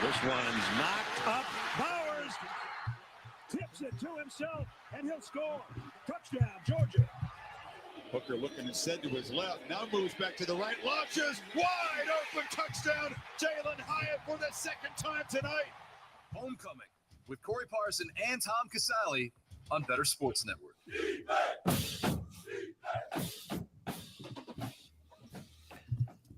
This one's knocked up. Powers tips it to himself, and he'll score. Touchdown, Georgia. Hooker looking instead to his left. Now moves back to the right. Launches. Wide open touchdown. Jalen Hyatt for the second time tonight. Homecoming with Corey Parson and Tom Casale on Bettor Sports Network.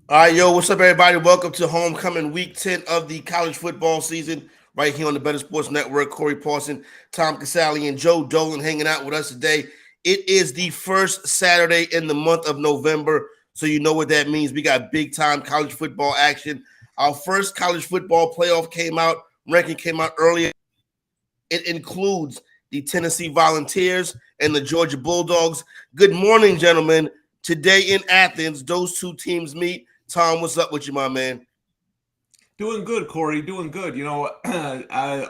All right, yo, what's up, everybody? Welcome to Homecoming Week 10 of the college football season right here on the Bettor Sports Network. Corey Parson, Tom Casale, and Joe Dolan hanging out with us today. It is the first Saturday in the month of November, so you know what that means. We got big-time college football action. Our first college football playoff ranking came out earlier. It includes the Tennessee Volunteers and the Georgia Bulldogs. Good morning, gentlemen. Today in Athens, those two teams meet. Tom, what's up with you, my man? Doing good, Corey. Doing good. You know,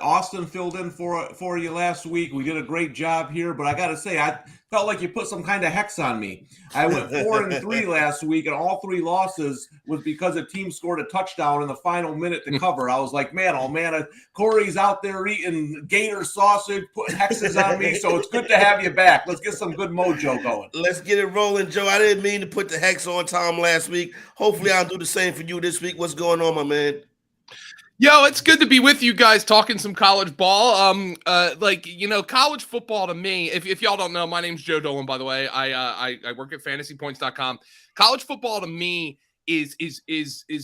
Austin filled in for you last week. We did a great job here, but I got to say, I felt like you put some kind of hex on me. I went 4-3 last week, and all three losses was because a team scored a touchdown in the final minute to cover. I was like, man, oh man, Corey's out there eating gator sausage, putting hexes on me. So it's good to have you back. Let's get some good mojo going. Let's get it rolling, Joe. I didn't mean to put the hex on Tom last week. Hopefully, I'll do the same for you this week. What's going on, my man? Yo, it's good to be with you guys talking some college ball. College football to me, if y'all don't know, my name's Joe Dolan, by the way. I work at fantasypoints.com. College football to me is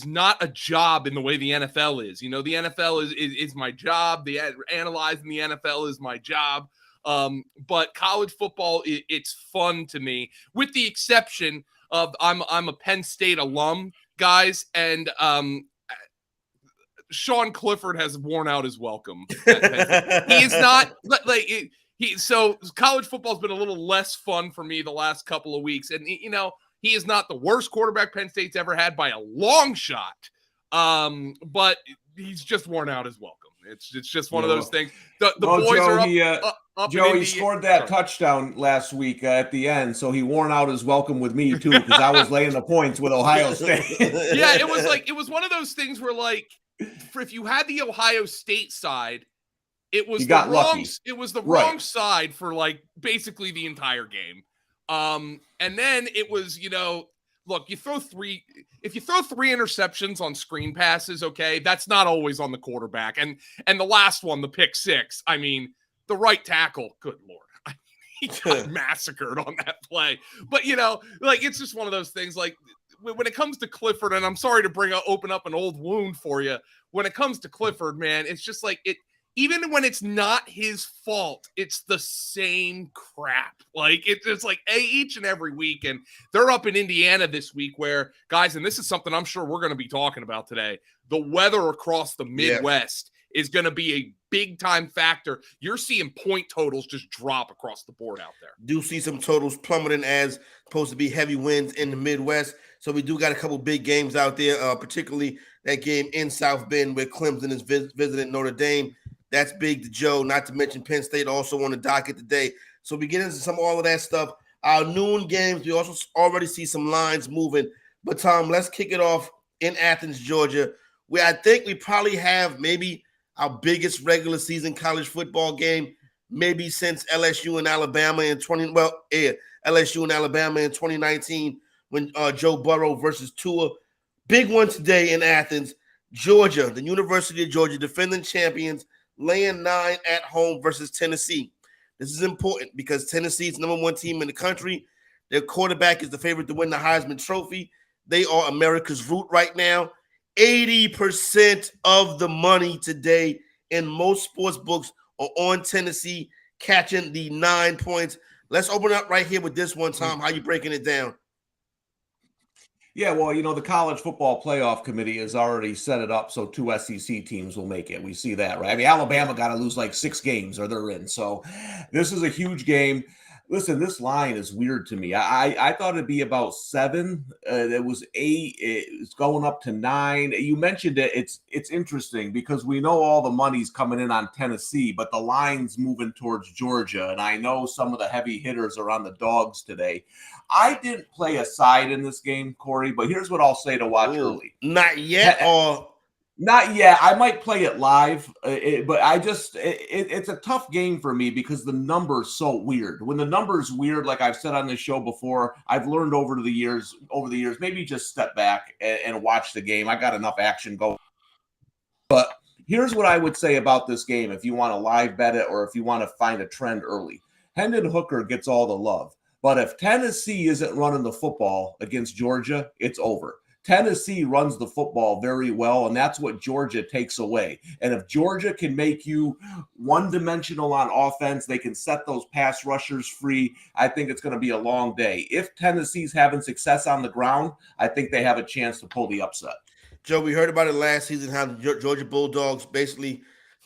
not a job in the way the NFL is. You know, the NFL is my job. Analyzing the NFL is my job. But college football, it's fun to me, with the exception of I'm a Penn State alum, guys, and Sean Clifford has worn out his welcome. He is not so college football's been a little less fun for me the last couple of weeks. And, you know, he is not the worst quarterback Penn State's ever had by a long shot. But he's just worn out his welcome. It's just one of those things. The boys Joe, are up Joe, he scored that touchdown last week at the end, so he worn out his welcome with me too, because I was laying the points with Ohio State. Yeah, it was one of those things where, like, if you had the Ohio State side, it was the wrong side for like basically the entire game. And then it was, you know, look, if you throw three interceptions on screen passes, okay, that's not always on the quarterback. And the last one, the pick six, I mean, the right tackle, good Lord, he got massacred on that play. But, you know, like, it's just one of those things, like, when it comes to Clifford, and I'm sorry to open up an old wound for you, when it comes to Clifford, man, it's just like even when it's not his fault, it's the same crap. Like, it's just like each and every week. And they're up in Indiana this week where, guys, and this is something I'm sure we're going to be talking about today, the weather across the Midwest is going to be a big-time factor. You're seeing point totals just drop across the board out there. Do see some totals plummeting as supposed to be heavy winds in the Midwest. So we do got a couple big games out there, particularly that game in South Bend where Clemson is visiting Notre Dame. That's big to Joe, not to mention Penn State also on the docket today. So we get into all of that stuff. Our noon games, we also already see some lines moving. But, Tom, let's kick it off in Athens, Georgia, where I think we probably have maybe our biggest regular season college football game, maybe since LSU and Alabama in 2019 when Joe Burrow versus Tua. Big one today in Athens. Georgia, the University of Georgia, defending champions, laying 9 at home versus Tennessee. This is important because Tennessee is the #1 team in the country. Their quarterback is the favorite to win the Heisman Trophy. They are America's root right now. 80% of the money today in most sports books are on Tennessee catching the 9 points. Let's open up right here with this one, Tom. How you breaking it down? Yeah, well, you know, the College Football Playoff Committee has already set it up so 2 SEC teams will make it. We see that, right? I mean, Alabama got to lose like 6 games or they're in. So this is a huge game. Listen, this line is weird to me. I thought it'd be about 7. It was 8. It's going up to 9. You mentioned it. It's interesting because we know all the money's coming in on Tennessee, but the line's moving towards Georgia. And I know some of the heavy hitters are on the dogs today. I didn't play a side in this game, Corey, but here's what I'll say to watch early. Not yet, or Not yet. I might play it live, but it's a tough game for me because the number's so weird. When the number's weird, like I've said on this show before, I've learned over the years, maybe just step back and watch the game. I got enough action going. But here's what I would say about this game if you want to live bet it or if you want to find a trend early. Hendon Hooker gets all the love. But if Tennessee isn't running the football against Georgia, it's over. Tennessee runs the football very well, and that's what Georgia takes away. And if Georgia can make you one-dimensional on offense, they can set those pass rushers free. I think it's going to be a long day. If Tennessee's having success on the ground, I think they have a chance to pull the upset. Joe, we heard about it last season, how the Georgia Bulldogs basically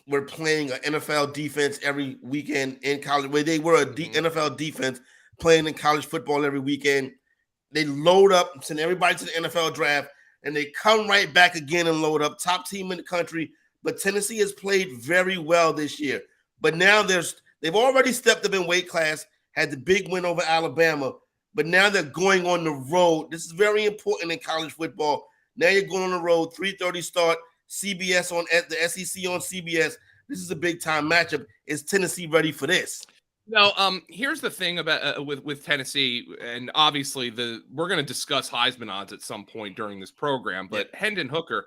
were playing an NFL defense every weekend in college, where they were a NFL defense playing in college football every weekend. They load up, send everybody to the NFL draft, and they come right back again and load up. Top team in the country, but Tennessee has played very well this year. But now they've already stepped up in weight class, had the big win over Alabama, but now they're going on the road. This is very important in college football. Now you're going on the road, 3:30 start, CBS on the SEC on CBS. This is a big-time matchup. Is Tennessee ready for this? No, here's the thing about with Tennessee, and obviously we're going to discuss Heisman odds at some point during this program. But Hendon Hooker,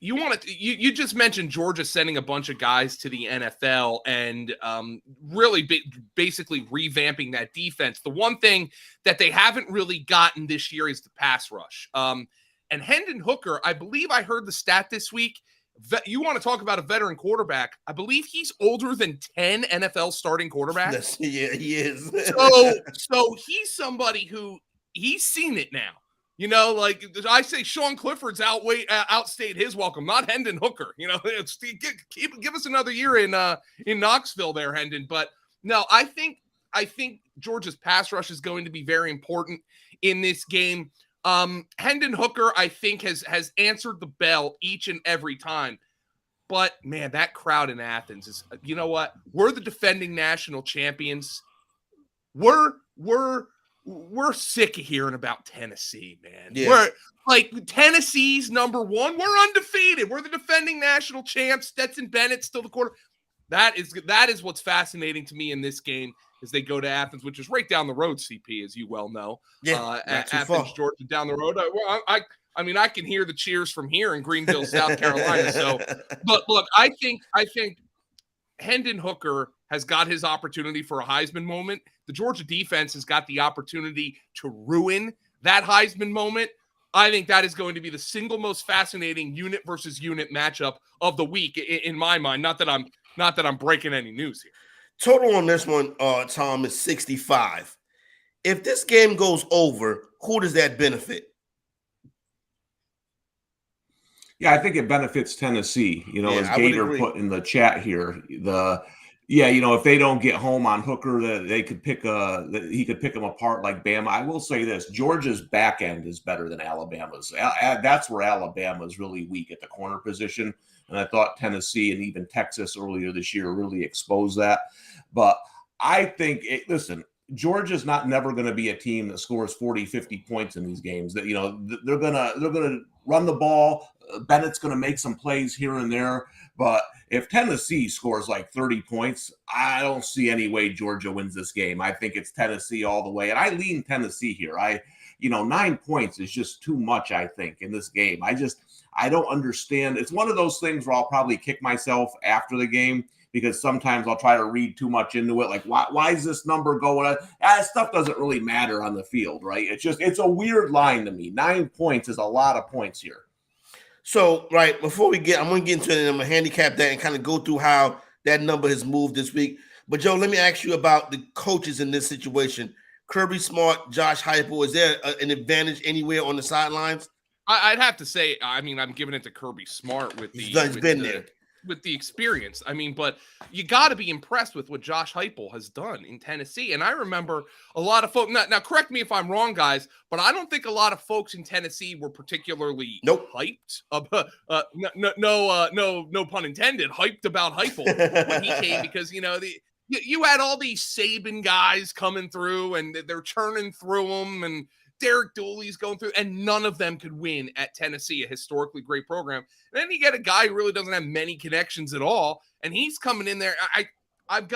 you just mentioned Georgia sending a bunch of guys to the NFL and really basically revamping that defense. The one thing that they haven't really gotten this year is the pass rush. And Hendon Hooker, I believe I heard the stat this week. You want to talk about a veteran quarterback? I believe he's older than 10 NFL starting quarterbacks. Yeah, he is. So he's somebody who he's seen it now. You know, like I say, Sean Clifford's outstayed his welcome, not Hendon Hooker. You know, give us another year in Knoxville there, Hendon. But no, I think Georgia's pass rush is going to be very important in this game. Hendon Hooker, I think, has answered the bell each and every time. But, man, that crowd in Athens is, you know what? We're the defending national champions. We're sick of hearing about Tennessee, man. Yeah. We're like Tennessee's number one. We're undefeated. We're the defending national champs. Stetson Bennett's still the quarterback. That is what's fascinating to me in this game. As they go to Athens, which is right down the road, CP, as you well know. Yeah, Athens, Georgia, down the road. I mean, I can hear the cheers from here in Greenville, South Carolina. So, but look, I think Hendon Hooker has got his opportunity for a Heisman moment. The Georgia defense has got the opportunity to ruin that Heisman moment. I think that is going to be the single most fascinating unit versus unit matchup of the week in my mind. Not that I'm breaking any news here. Total on this one, Tom, is 65. If this game goes over, who does that benefit? Yeah, I think it benefits Tennessee. You know, as Gator put in the chat here, if they don't get home on Hooker, he could pick them apart like Bama. I will say this: Georgia's back end is better than Alabama's. That's where Alabama is really weak at the corner position. And I thought Tennessee and even Texas earlier this year really exposed that. But I think, Georgia's never going to be a team that scores 40, 50 points in these games. That they're gonna run the ball. Bennett's going to make some plays here and there. But if Tennessee scores like 30 points, I don't see any way Georgia wins this game. I think it's Tennessee all the way. And I lean Tennessee here. 9 points is just too much, I think, in this game. I don't understand. It's one of those things where I'll probably kick myself after the game because sometimes I'll try to read too much into it. Like, why is this number going on? That stuff doesn't really matter on the field, right? It's a weird line to me. 9 points is a lot of points here. So, right, before I'm going to get into it, and I'm going to handicap that and kind of go through how that number has moved this week. But, Joe, let me ask you about the coaches in this situation. Kirby Smart, Josh Heupel, is there an advantage anywhere on the sidelines? I'd have to say, I'm giving it to Kirby Smart with the experience. But you got to be impressed with what Josh Heupel has done in Tennessee. And I remember a lot of folks. Now, correct me if I'm wrong, guys, but I don't think a lot of folks in Tennessee were particularly hyped. No pun intended. Hyped about Heupel when he came because you had all these Saban guys coming through and they're churning through them and Derek Dooley's going through, and none of them could win at Tennessee, a historically great program. And then you get a guy who really doesn't have many connections at all, and he's coming in there. I'm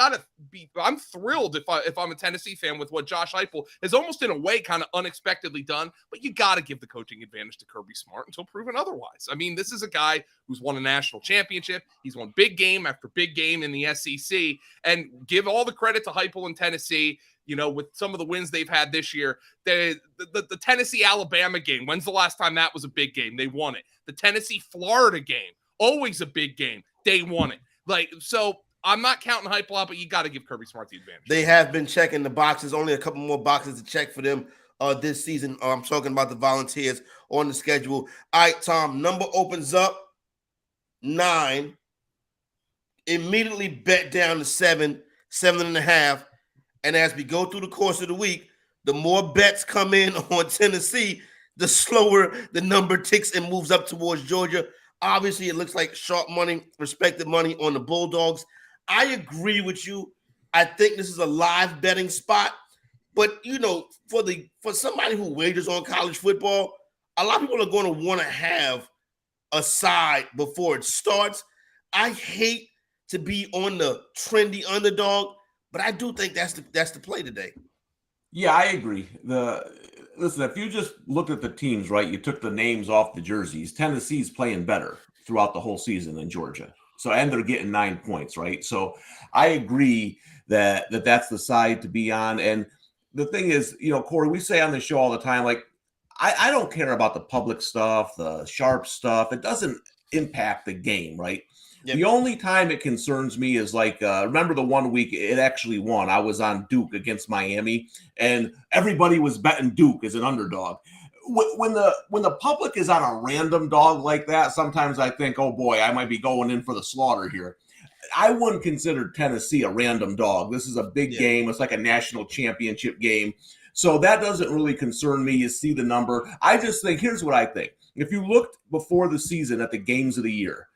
thrilled if I'm a Tennessee fan with what Josh Heupel has almost in a way kind of unexpectedly done, but you got to give the coaching advantage to Kirby Smart until proven otherwise. I mean, this is a guy who's won a national championship. He's won big game after big game in the SEC, and give all the credit to Heupel in Tennessee. You know, with some of the wins they've had this year, the Tennessee-Alabama game, when's the last time that was a big game? They won it. The Tennessee-Florida game, always a big game. They won it. So I'm not counting Heupel out, but you got to give Kirby Smart the advantage. They have been checking the boxes. Only a couple more boxes to check for them this season. I'm talking about the Volunteers on the schedule. All right, Tom, number opens up 9. Immediately bet down to 7.5. And as we go through the course of the week, the more bets come in on Tennessee, the slower the number ticks and moves up towards Georgia. Obviously, it looks like sharp money, respected money on the Bulldogs. I agree with you. I think this is a live betting spot. But, you know, for somebody who wagers on college football, a lot of people are going to want to have a side before it starts. I hate to be on the trendy underdog, but I do think that's the play today. Yeah, I agree. Listen, if you just looked at the teams, right, you took the names off the jerseys, Tennessee's playing better throughout the whole season than Georgia. And they're getting 9 points, right? So I agree that's the side to be on. And the thing is, you know, Corey, we say on the show all the time, like, I don't care about the public stuff, the sharp stuff. It doesn't impact the game, right? Yep. The only time it concerns me is remember the 1 week it actually won. I was on Duke against Miami, and everybody was betting Duke as an underdog. When the public is on a random dog like that, sometimes I think, oh boy, I might be going in for the slaughter here. I wouldn't consider Tennessee a random dog. This is a big game. It's like a national championship game. So that doesn't really concern me. You see the number. I just think, here's what I think. If you looked before the season at the games of the year,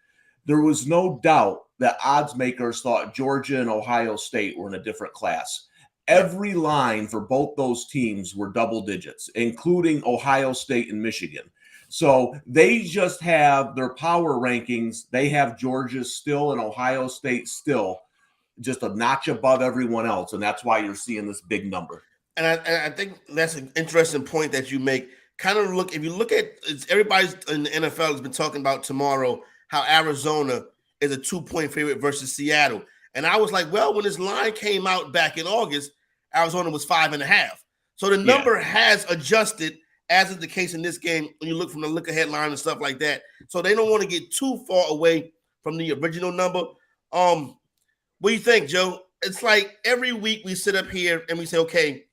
there was no doubt that odds makers thought Georgia and Ohio State were in a different class. Every line for both those teams were double digits, including Ohio State and Michigan. So they just have their power rankings. They have Georgia still and Ohio State still just a notch above everyone else. And that's why you're seeing this big number. And I think that's an interesting point that you make. If you look at everybody's in the NFL has been talking about tomorrow, how Arizona is a 2-point favorite versus Seattle. And I was like, well, when this line came out back in August, Arizona was 5.5. So the number has adjusted, as is the case in this game when you look from the look ahead line and stuff like that. So they don't want to get too far away from the original number. What do you think, Joe? It's like every week we sit up here and we say, okay,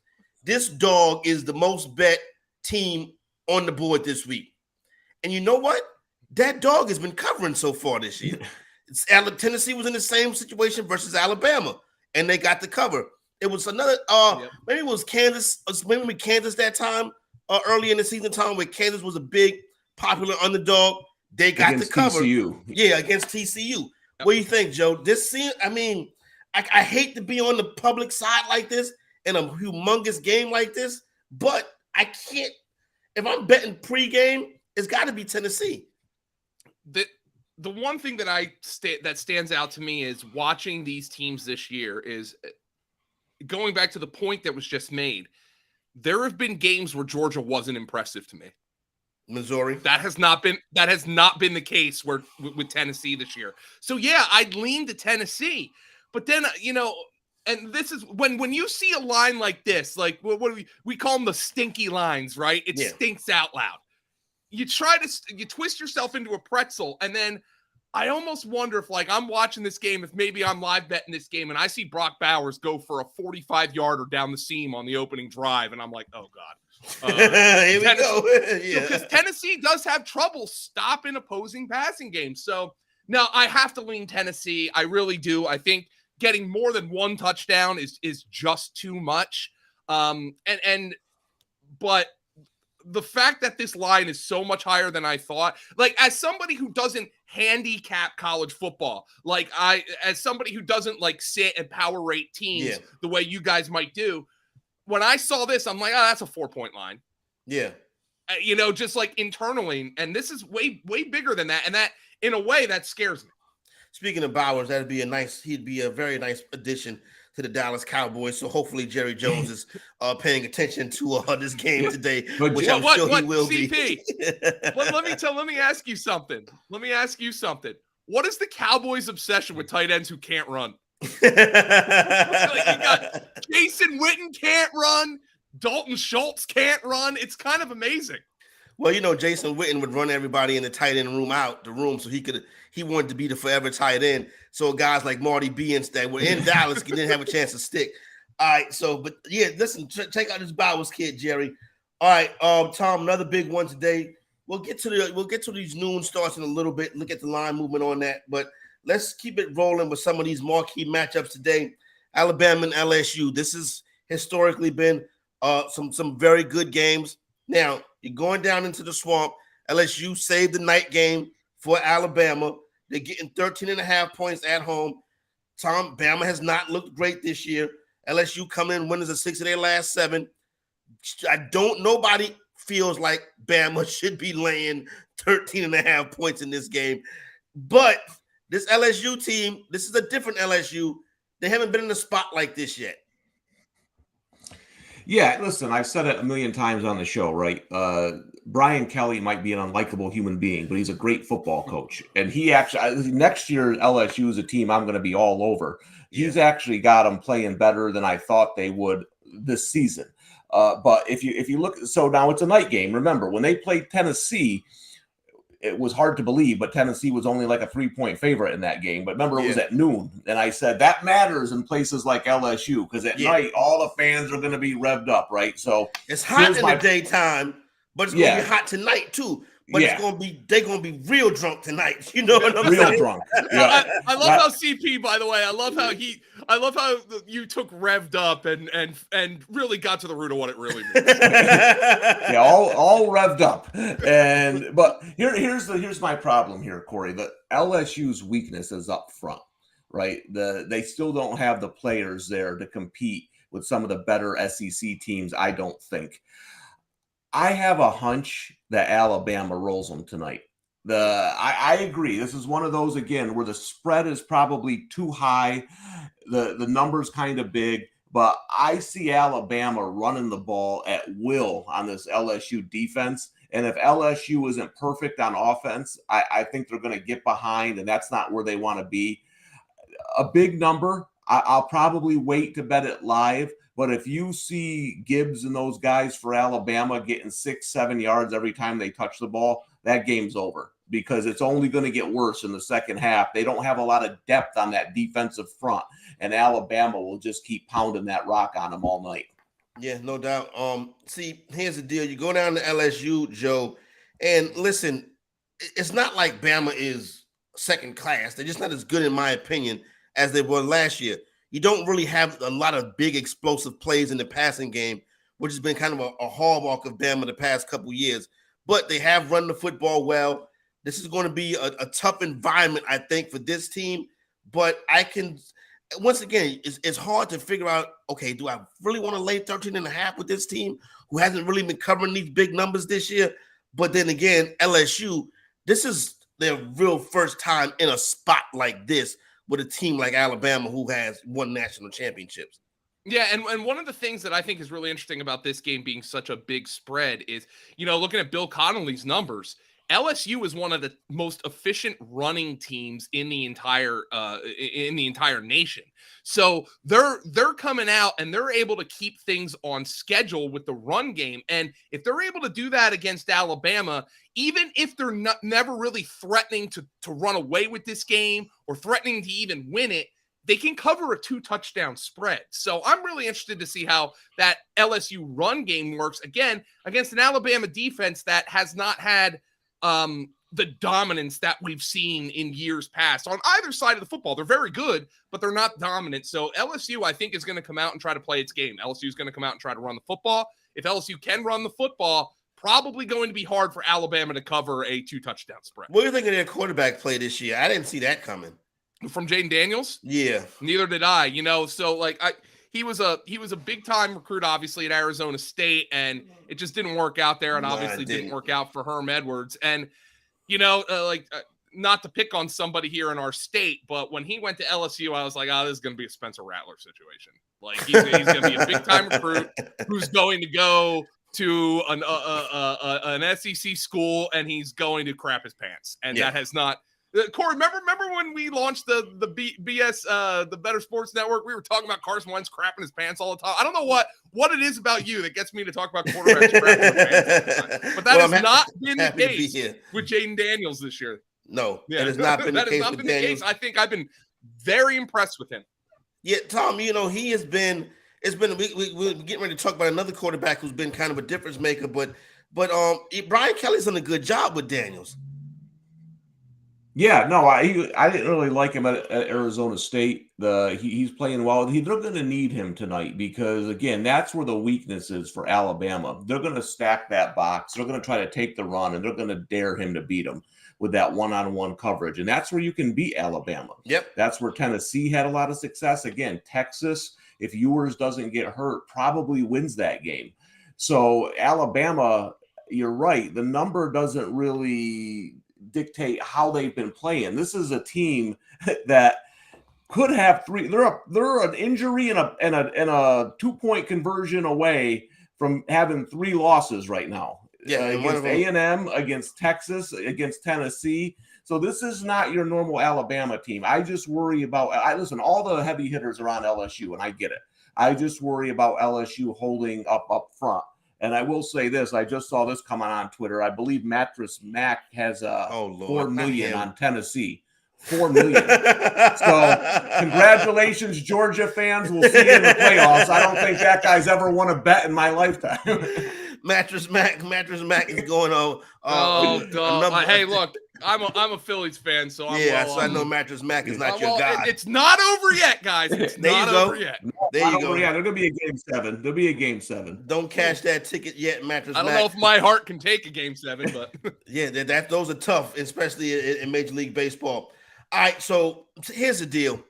this dog is the most bet team on the board this week. And you know what? That dog has been covering so far this year. Tennessee was in the same situation versus Alabama, and they got the cover. It was another, maybe it was Kansas, maybe Kansas that time, early in the season time where Kansas was a big, popular underdog. They got the cover. TCU. Yeah, against TCU. What do you think, Joe? I hate to be on the public side like this in a humongous game like this, but I can't. If I'm betting pregame, it's got to be Tennessee. The one thing that that stands out to me is watching these teams this year is going back to the point that was just made. There have been games where Georgia wasn't impressive to me. Missouri. That has not been the case with Tennessee this year. So yeah, I'd lean to Tennessee, but then and this is when you see a line like this, like what do we call them, the stinky lines, right? It stinks out loud. You twist yourself into a pretzel, and then I almost wonder if, like, I'm watching this game, if maybe I'm live betting this game, and I see Brock Bowers go for a 45-yarder down the seam on the opening drive, and I'm like, oh, God. Here we go. Because Tennessee does have trouble stopping opposing passing games. So, now, I have to lean Tennessee. I really do. I think getting more than one touchdown is just too much. But the fact that this line is so much higher than I thought, like, as somebody who doesn't handicap college football, as somebody who doesn't like sit and power rate teams the way you guys might do, when I saw this, I'm like, oh, that's a 4-point line. Yeah. Just like internally. And this is way, way bigger than that. And that, in a way, that scares me. Speaking of Bowers, he'd be a very nice addition to the Dallas Cowboys. So hopefully Jerry Jones is paying attention to this game today, which I'm sure he will CP, be. let me ask you something. What is the Cowboys' obsession with tight ends who can't run? You got Jason Witten can't run. Dalton Schultz can't run. It's kind of amazing. Well, Jason Witten would run everybody in the tight end room out the room, so he wanted to be the forever tight end. So guys like Marty B that were in Dallas didn't have a chance to stick. All right, but yeah, listen, check out this Bowers kid, Jerry. All right, Tom, another big one today. We'll get to these noon starts in a little bit. Look at the line movement on that, but let's keep it rolling with some of these marquee matchups today. Alabama and LSU. This has historically been some very good games. Now, you're going down into the swamp. LSU saved the night game for Alabama. They're getting 13.5 points at home. Bama has not looked great this year. LSU come in winners of 6 of their last 7. Nobody feels like Bama should be laying 13.5 points in this game. But this LSU team, this is a different LSU. They haven't been in a spot like this yet. Yeah, listen, I've said it a million times on the show, right? Brian Kelly might be an unlikable human being, but he's a great football coach. And he actually, next year, LSU is a team I'm going to be all over. He's actually got them playing better than I thought they would this season. But if you look, so now it's a night game. Remember, when they played Tennessee, it was hard to believe, but Tennessee was only like a 3-point favorite in that game. But remember, it was at noon. And I said that matters in places like LSU because at night, all the fans are going to be revved up, right? So it's hot in the daytime, but it's going to be hot tonight too. But they're going to be real drunk tonight. You know what I'm saying? Real drunk. Yeah. I love how CP, by the way, I love how you took revved up and really got to the root of what it really means. Yeah, all revved up. But here's my problem here, Corey. The LSU's weakness is up front, right? They still don't have the players there to compete with some of the better SEC teams, I don't think. I have a hunch that Alabama rolls them tonight. I agree. This is one of those, again, where the spread is probably too high. The number's kind of big, but I see Alabama running the ball at will on this LSU defense. And if LSU isn't perfect on offense, I think they're going to get behind, and that's not where they want to be. A big number, I'll probably wait to bet it live. But if you see Gibbs and those guys for Alabama getting 6-7 yards every time they touch the ball, that game's over because it's only going to get worse in the second half. They don't have a lot of depth on that defensive front, and Alabama will just keep pounding that rock on them all night. Yeah, no doubt. See, here's the deal. You go down to LSU, Joe, and listen, it's not like Bama is second class. They're just not as good, in my opinion, as they were last year. You don't really have a lot of big explosive plays in the passing game, which has been kind of a hallmark of Bama the past couple of years. But they have run the football well. This is going to be a tough environment, I think, for this team. But once again, it's hard to figure out, okay, do I really want to lay 13.5 with this team who hasn't really been covering these big numbers this year? But then again, LSU, this is their real first time in a spot like this with a team like Alabama who has won national championships. Yeah, and one of the things that I think is really interesting about this game being such a big spread is, looking at Bill Connolly's numbers, LSU is one of the most efficient running teams in the entire nation. So they're coming out and they're able to keep things on schedule with the run game. And if they're able to do that against Alabama, even if they're never really threatening to run away with this game or threatening to even win it, they can cover a 2-touchdown spread. So I'm really interested to see how that LSU run game works, again, against an Alabama defense that has not had the dominance that we've seen in years past on either side of the football. They're very good, but they're not dominant. So LSU, I think, is going to come out and try to play its game. LSU is going to come out and try to run the football. If LSU can run the football, probably going to be hard for Alabama to cover a 2-touchdown spread. What do you think of their quarterback play this year? I didn't see that coming. From Jaden Daniels? Yeah. Neither did I, so he was a big time recruit, obviously, at Arizona State, and it just didn't work out there, and obviously didn't work out for Herm Edwards. And not to pick on somebody here in our state, but when he went to LSU, I was like, oh, this is going to be a Spencer Rattler situation. Like he's going to be a big time recruit who's going to go to an SEC school, and he's going to crap his pants. And that has not. Corey, remember when we launched the BS, the Bettor Sports Network? We were talking about Carson Wentz crapping his pants all the time. I don't know what it is about you that gets me to talk about quarterbacks crapping their pants all the time. But that has not been the case with Jaden Daniels this year. No, it has not been the case with Daniels. I think I've been very impressed with him. Yeah, Tom, he has been. We're getting ready to talk about another quarterback who's been kind of a difference maker, but Brian Kelly's done a good job with Daniels. Yeah, no, I didn't really like him at Arizona State. He's playing well. They're going to need him tonight because, again, that's where the weakness is for Alabama. They're going to stack that box. They're going to try to take the run, and they're going to dare him to beat him with that one-on-one coverage. And that's where you can beat Alabama. Yep. That's where Tennessee had a lot of success. Again, Texas, if Ewers doesn't get hurt, probably wins that game. So Alabama, you're right. The number doesn't really dictate how they've been playing. This is a team that could have three. They're an injury and a 2-point conversion away from having 3 losses right now. Yeah, against A&M, against Texas, against Tennessee. So this is not your normal Alabama team. I just worry about. Listen, all the heavy hitters are on LSU, and I get it. I just worry about LSU holding up front. And I will say this: I just saw this coming on Twitter. I believe Mattress Mac has $4 million on Tennessee. $4 million. So congratulations, Georgia fans. We'll see you in the playoffs. I don't think that guy's ever won a bet in my lifetime. Mattress Mac is going on. Hey, look, I'm a Phillies fan, so so I know Mattress Mac is not your guy. It's not over yet, guys. It's not over yet. There you go. Yeah, there's gonna be a game 7. There'll be a game 7. Don't cash that ticket yet, Mattress Mac. I don't know if my heart can take a game 7, but yeah, those are tough, especially in Major League Baseball. All right, so here's the deal.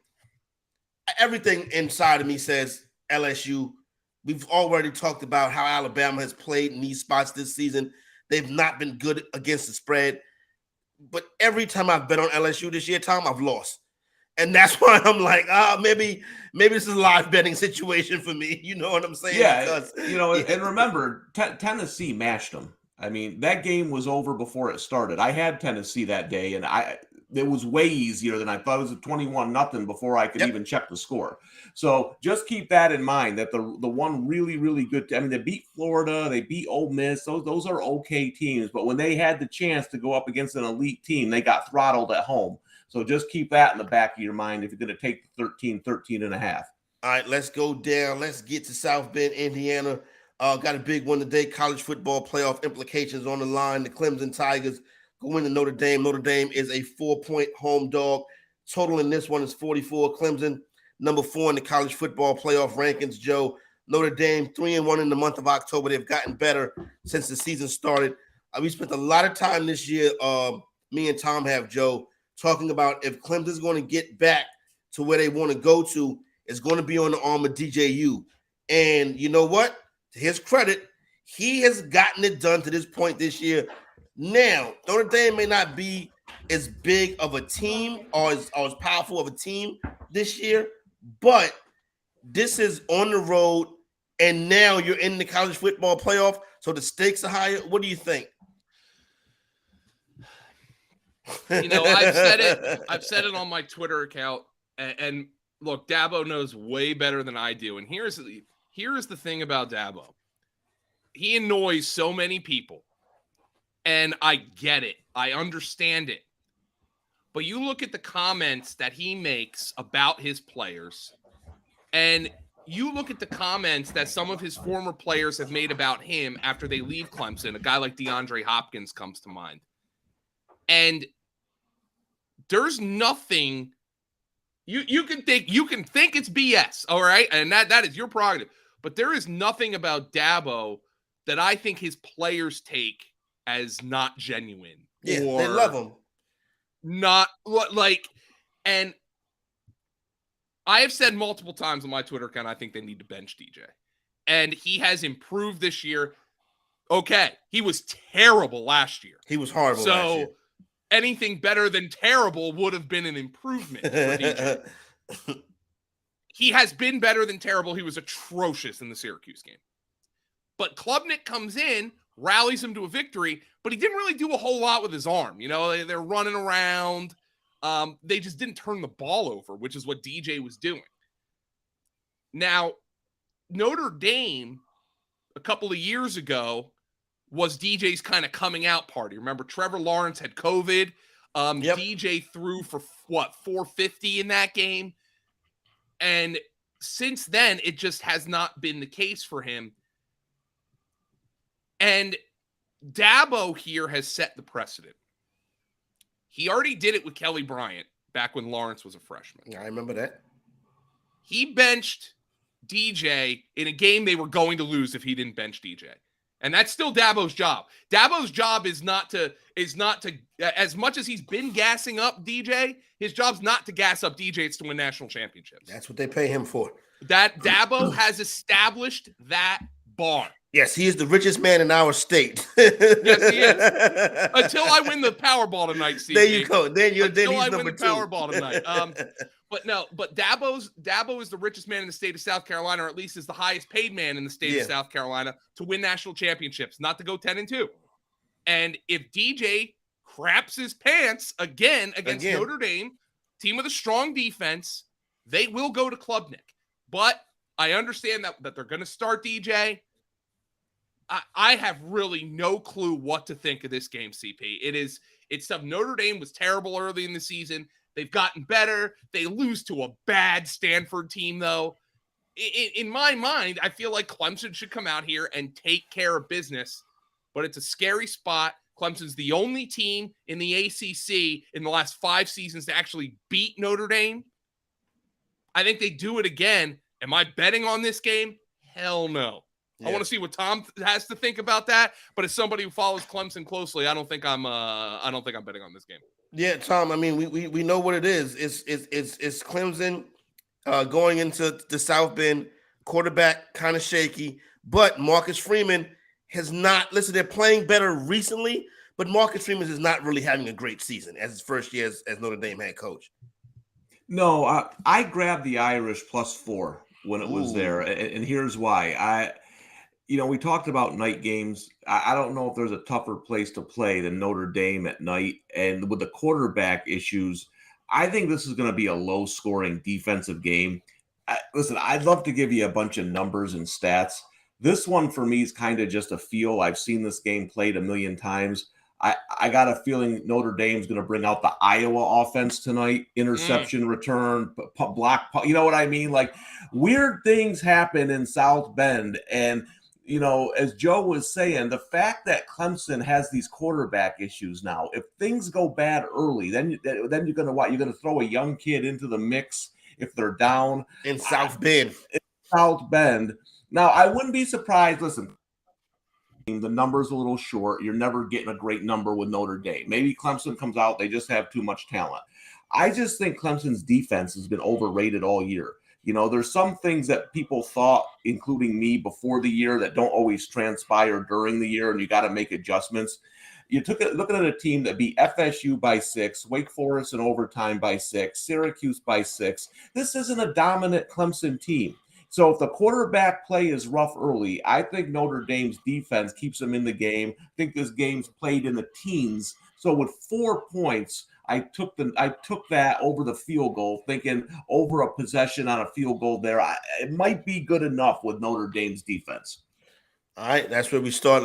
Everything inside of me says LSU. We've already talked about how Alabama has played in these spots this season. They've not been good against the spread. But every time I've bet on LSU this year, Tom, I've lost. And that's why I'm like, maybe this is a live betting situation for me. You know what I'm saying? Yeah, because, and remember, Tennessee matched them. I mean, that game was over before it started. I had Tennessee that day, and it was way easier than I thought. It was a 21-0 before I could even check the score. So just keep that in mind, that the one really, really good – I mean, they beat Florida. They beat Ole Miss. Those are okay teams. But when they had the chance to go up against an elite team, they got throttled at home. So just keep that in the back of your mind if you're going to take 13.5. All right, let's go down. Let's get to South Bend, Indiana. Got a big one today. College football playoff implications on the line. The Clemson Tigers go into Notre Dame. Notre Dame is a 4-point home dog. Total in this one is 44. Clemson, number 4 in the college football playoff rankings, Joe. Notre Dame, 3-1 in the month of October. They've gotten better since the season started. We spent a lot of time this year, me and Tom have, Joe, talking about if Clemson's going to get back to where they want to go to, it's going to be on the arm of DJU. And you know what? To his credit, he has gotten it done to this point this year. Now, Notre Dame may not be as big of a team or as powerful of a team this year, but this is on the road, and now you're in the college football playoff, so the stakes are higher. What do you think? I've said it on my Twitter account, and look, Dabo knows way better than I do. And here's the thing about Dabo. He annoys so many people, and I get it. I understand it. But you look at the comments that he makes about his players, and you look at the comments that some of his former players have made about him after they leave Clemson. A guy like DeAndre Hopkins comes to mind. And there's nothing you can think it's BS, all right? And that is your prerogative. But there is nothing about Dabo that I think his players take as not genuine. Yeah, they love him. Not like, and I have said multiple times on my Twitter account, I think they need to bench DJ. And he has improved this year. Okay, he was terrible last year. He was horrible last year. So anything better than terrible would have been an improvement for DJ. He has been better than terrible. He was atrocious in the Syracuse game. But Klubnik comes in, rallies him to a victory, but he didn't really do a whole lot with his arm. You know, they're running around. They just didn't turn the ball over, which is what DJ was doing. Now, Notre Dame, a couple of years ago, was DJ's kind of coming out party. Remember, Trevor Lawrence had COVID. DJ threw for, 450 in that game? And since then, it just has not been the case for him. And Dabo here has set the precedent. He already did it with Kelly Bryant back when Lawrence was a freshman. Yeah, I remember that. He benched DJ in a game they were going to lose if he didn't bench DJ. And that's still Dabo's job. Dabo's job is not to, as much as he's been gassing up DJ, his job's not to gas up DJ, it's to win national championships. That's what they pay him for. That Dabo has established that bar. Yes, he is the richest man in our state. Yes, he is. Until I win the Powerball tonight, CJ. There you go. Then he's Until I number win the two. Powerball tonight. But Dabo is the richest man in the state of South Carolina, or at least is the highest paid man in the state of South Carolina to win national championships, not to go 10-2. And if DJ craps his pants again against Notre Dame, team with a strong defense, they will go to Klubnik. But I understand that they're going to start DJ. I have really no clue what to think of this game, CP. It's tough. Notre Dame was terrible early in the season. They've gotten better. They lose to a bad Stanford team, though. In my mind, I feel like Clemson should come out here and take care of business, but it's a scary spot. Clemson's the only team in the ACC in the last 5 seasons to actually beat Notre Dame. I think they do it again. Am I betting on this game? Hell no. Yeah. I want to see what Tom has to think about that. But as somebody who follows Clemson closely, I don't think I'm betting on this game. Yeah, Tom. I mean, we know what it is. It's Clemson going into the South Bend, quarterback kind of shaky, but Marcus Freeman has not. Listen, they're playing better recently, but Marcus Freeman is not really having a great season as his first year as Notre Dame head coach. No, I grabbed the Irish +4 when it was there, and here's why. We talked about night games. I don't know if there's a tougher place to play than Notre Dame at night. And with the quarterback issues, I think this is going to be a low-scoring defensive game. Listen, I'd love to give you a bunch of numbers and stats. This one for me is kind of just a feel. I've seen this game played a million times. I got a feeling Notre Dame's going to bring out the Iowa offense tonight. Interception return, block. You know what I mean? Like, weird things happen in South Bend. And as Joe was saying, the fact that Clemson has these quarterback issues now, if things go bad early, then you're going to what? You're going to throw a young kid into the mix if they're down in South Bend. Now, I wouldn't be surprised. Listen, the number's a little short. You're never getting a great number with Notre Dame. Maybe Clemson comes out, they just have too much talent. I just think Clemson's defense has been overrated all year. There's some things that people thought, including me, before the year that don't always transpire during the year, and you got to make adjustments. Looking at a team that beat FSU by 6, Wake Forest in overtime by 6, Syracuse by 6. This isn't a dominant Clemson team. So if the quarterback play is rough early, I think Notre Dame's defense keeps them in the game. I think this game's played in the teens. So with 4 points, I took that over the field goal, thinking over a possession on a field goal there. It might be good enough with Notre Dame's defense. All right, that's where we start.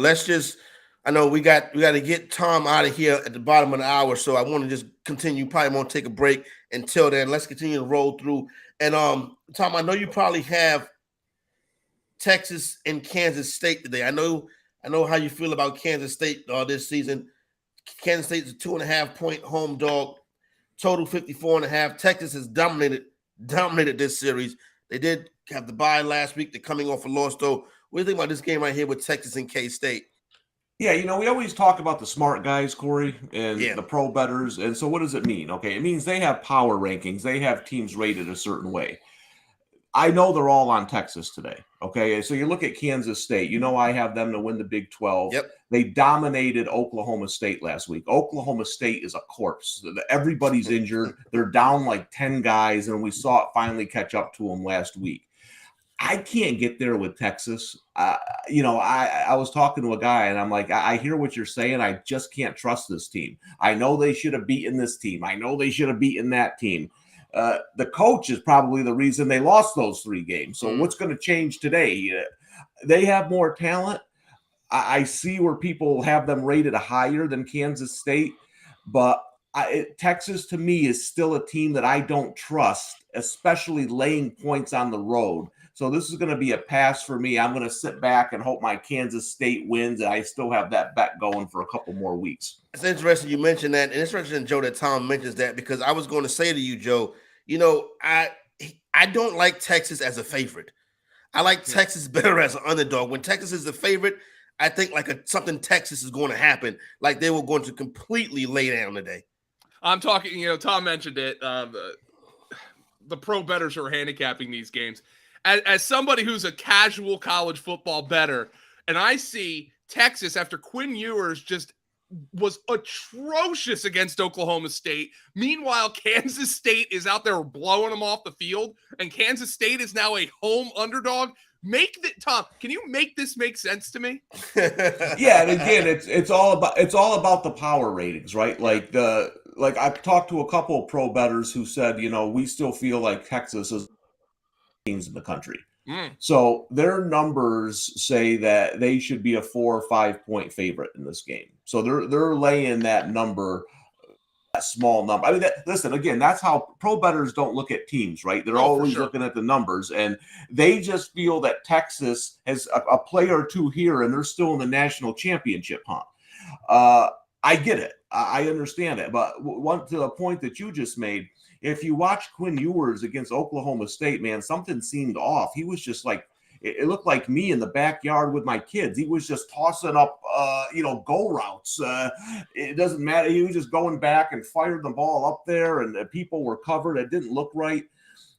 I know we got to get Tom out of here at the bottom of the hour, so I want to just continue. Probably won't take a break until then. Let's continue to roll through. And Tom, I know you probably have Texas and Kansas State today. I know how you feel about Kansas State this season. Kansas State is a 2.5-point home dog, total 54.5. Texas has dominated this series. They did have the bye last week. They're coming off a loss, though. What do you think about this game right here with Texas and K-State? Yeah, we always talk about the smart guys, Corey, and Yeah. the pro bettors. And so what does it mean? Okay, it means they have power rankings. They have teams rated a certain way. I know they're all on Texas today. Okay, so you look at Kansas State. I have them to win the Big 12. Yep. They dominated Oklahoma State last week. Oklahoma State is a corpse. Everybody's injured. They're down like 10 guys, and we saw it finally catch up to them last week. I can't get there with Texas. I was talking to a guy and I'm like, I hear what you're saying. I just can't trust this team. I know they should have beaten this team. I know they should have beaten that team. The coach is probably the reason they lost those 3 games. So what's going to change today? They have more talent. I see where people have them rated higher than Kansas State, but Texas to me is still a team that I don't trust, especially laying points on the road. So this is going to be a pass for me. I'm going to sit back and hope my Kansas State wins, and I still have that bet going for a couple more weeks. It's interesting you mentioned that, and it's interesting, Joe, that Tom mentions that, because I was going to say to you, Joe, I don't like Texas as a favorite. I like Texas better as an underdog. When Texas is the favorite, I think something Texas is going to happen, like they were going to completely lay down today. I'm talking, Tom mentioned it, the pro bettors who are handicapping these games. As somebody who's a casual college football bettor, and I see Texas after Quinn Ewers just was atrocious against Oklahoma State. Meanwhile, Kansas State is out there blowing them off the field, and Kansas State is now a home underdog. Tom, can you make this make sense to me? Yeah, and again, it's all about the power ratings, right? Like I've talked to a couple of pro bettors who said, we still feel like Texas is teams in the country. So their numbers say that they should be a 4 or 5 point favorite in this game. So they're laying that number, a small number. I mean, listen, again, that's how pro bettors don't look at teams, right? They're always looking at the numbers, and they just feel that Texas has a player or two here, and they're still in the national championship hunt. I get it. I understand it. But to the point that you just made, if you watch Quinn Ewers against Oklahoma State, man, something seemed off. He was just like, it looked like me in the backyard with my kids. He was just tossing up, goal routes. It doesn't matter. He was just going back and fired the ball up there, and people were covered. It didn't look right.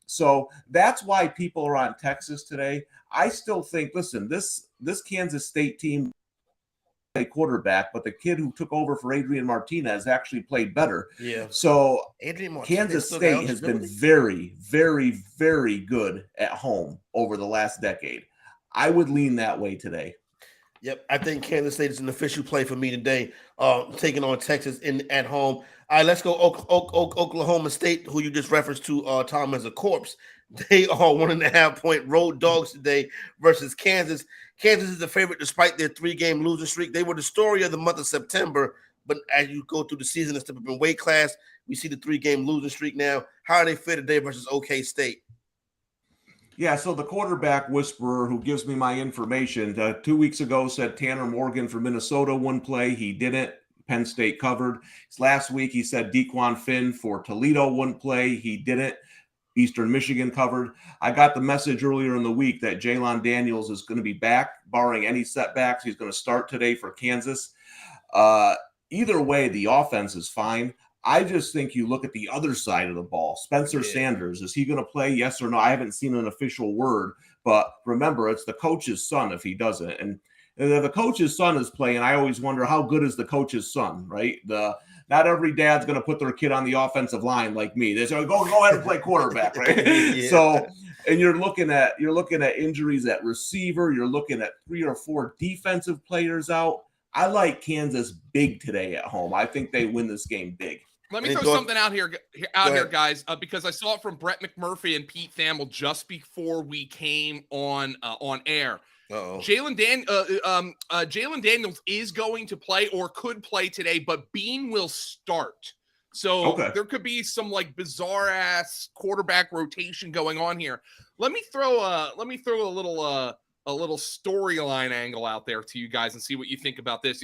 So that's why people are on Texas today. I still think, listen, this Kansas State team, a quarterback, but the kid who took over for Adrian Martinez actually played better. Yeah. So Kansas State has been very, very, very good at home over the last decade. I would lean that way today. Yep, I think Kansas State is an official play for me today, taking on Texas at home. All right, let's go Oklahoma State, who you just referenced to, Tom, as a corpse. They are 1.5 point road dogs today versus Kansas. Kansas is the favorite despite their 3-game losing streak. They were the story of the month of September, but as you go through the season and step up in weight class, we see the 3-game losing streak now. How are they fit today versus OK State? Yeah, so the quarterback whisperer who gives me my information 2 weeks ago said Tanner Morgan from Minnesota wouldn't play. He didn't. Penn State covered. Last week he said Dequan Finn for Toledo wouldn't play. He didn't. Eastern Michigan covered. I got the message earlier in the week that Jalon Daniels is going to be back, barring any setbacks. He's going to start today for Kansas. Either way, the offense is fine. I just think you look at the other side of the ball. Spencer Sanders, is he going to play? Yes or no? I haven't seen an official word, but remember, it's the coach's son if he doesn't. And if the coach's son is playing, I always wonder how good is the coach's son, right? Not every dad's going to put their kid on the offensive line like me. They say, go ahead and play quarterback, right? Yeah. So, and you're looking at injuries at receiver. You're looking at 3 or 4 defensive players out. I like Kansas big today at home. I think they win this game big. Let me throw something out here, guys, because I saw it from Brett McMurphy and Pete Thamel just before we came on air. Jalon Daniels is going to play or could play today, but Bean will start. So there could be some like bizarre ass quarterback rotation going on here. Let me throw a little storyline angle out there to you guys and see what you think about this.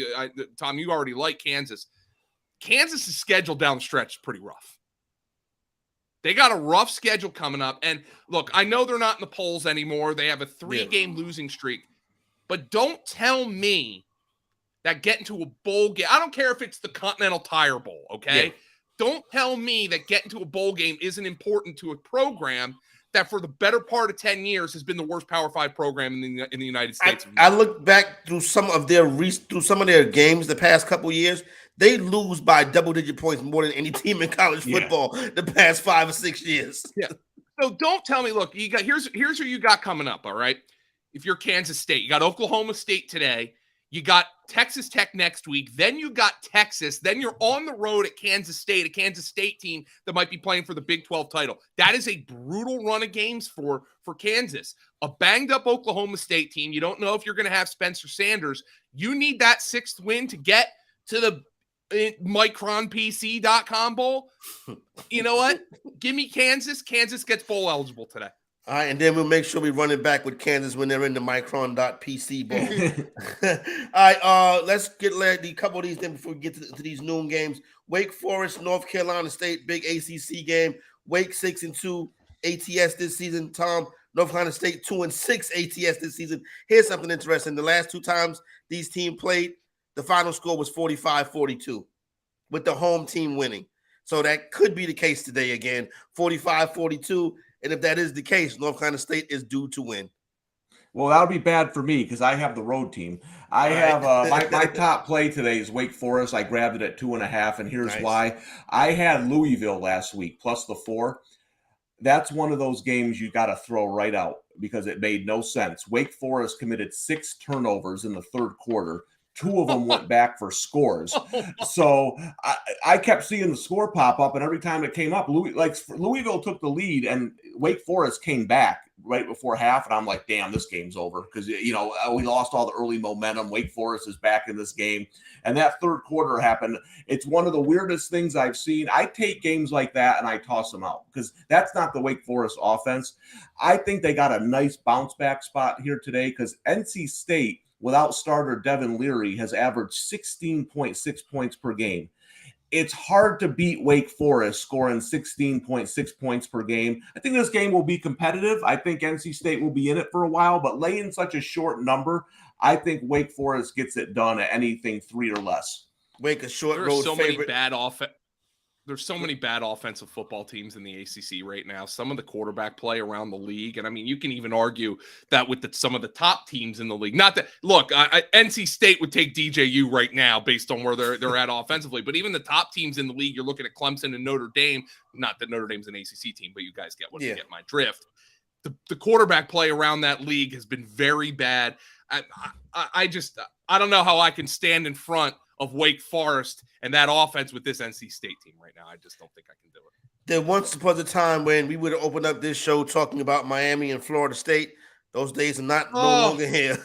Tom, you already like Kansas. Kansas' schedule down the stretch is pretty rough. They got a rough schedule coming up. And look, I know they're not in the polls anymore. They have a 3-game losing streak. But don't tell me that get into a bowl game, I don't care if it's the Continental Tire Bowl, okay? Yeah. Don't tell me that getting to a bowl game isn't important to a program that for the better part of 10 years has been the worst Power 5 program in the United States. I look back through some of their games the past couple years. They lose by double-digit points more than any team in college football the past 5 or 6 years. Yeah. So don't tell me, look, you got here's who you got coming up, all right? If you're Kansas State, you got Oklahoma State today. You got Texas Tech next week. Then you got Texas. Then you're on the road at Kansas State, a Kansas State team that might be playing for the Big 12 title. That is a brutal run of games for Kansas. A banged-up Oklahoma State team. You don't know if you're going to have Spencer Sanders. You need that 6th win to get to the MicronPC.com bowl. You know what? Give me Kansas. Kansas gets bowl eligible today. All right, and then we'll make sure we run it back with Kansas when they're in the Micron.PC bowl. All right, let's get a couple of these things before we get to these noon games. Wake Forest, North Carolina State, big ACC game. Wake 6-2 ATS this season. Tom, North Carolina State 2-6 ATS this season. Here's something interesting. The last 2 times these teams played, the final score was 45-42 with the home team winning. So that could be the case today again, 45-42. And if that is the case, North Carolina State is due to win. Well, that'll be bad for me because I have the road team. I have my top play today is Wake Forest. I grabbed it at 2.5, and here's why. I had Louisville last week plus the 4. That's one of those games you got to throw right out because it made no sense. Wake Forest committed 6 turnovers in the third quarter. 2 of them went back for scores. So I kept seeing the score pop up, and every time it came up, Louisville took the lead, and Wake Forest came back right before half, and I'm like, damn, this game's over because, we lost all the early momentum. Wake Forest is back in this game, and that third quarter happened. It's one of the weirdest things I've seen. I take games like that, and I toss them out because that's not the Wake Forest offense. I think they got a nice bounce-back spot here today because NC State, without starter Devin Leary, has averaged 16.6 points per game. It's hard to beat Wake Forest scoring 16.6 points per game. I think this game will be competitive. I think NC State will be in it for a while, but laying such a short number, I think Wake Forest gets it done at anything 3 or less. Wake a short road favorite. There's so many bad offensive football teams in the ACC right now. Some of the quarterback play around the league. And I mean, you can even argue that with some of the top teams in the league. Not that, look, NC State would take DJU right now based on where they're at offensively. But even the top teams in the league, you're looking at Clemson and Notre Dame. Not that Notre Dame's an ACC team, but you guys get you get my drift. The quarterback play around that league has been very bad. I don't know how I can stand in front of Wake Forest and that offense with this NC State team right now. I just don't think I can do it. There once upon a time when we would have opened up this show talking about Miami and Florida State. Those days are no longer here.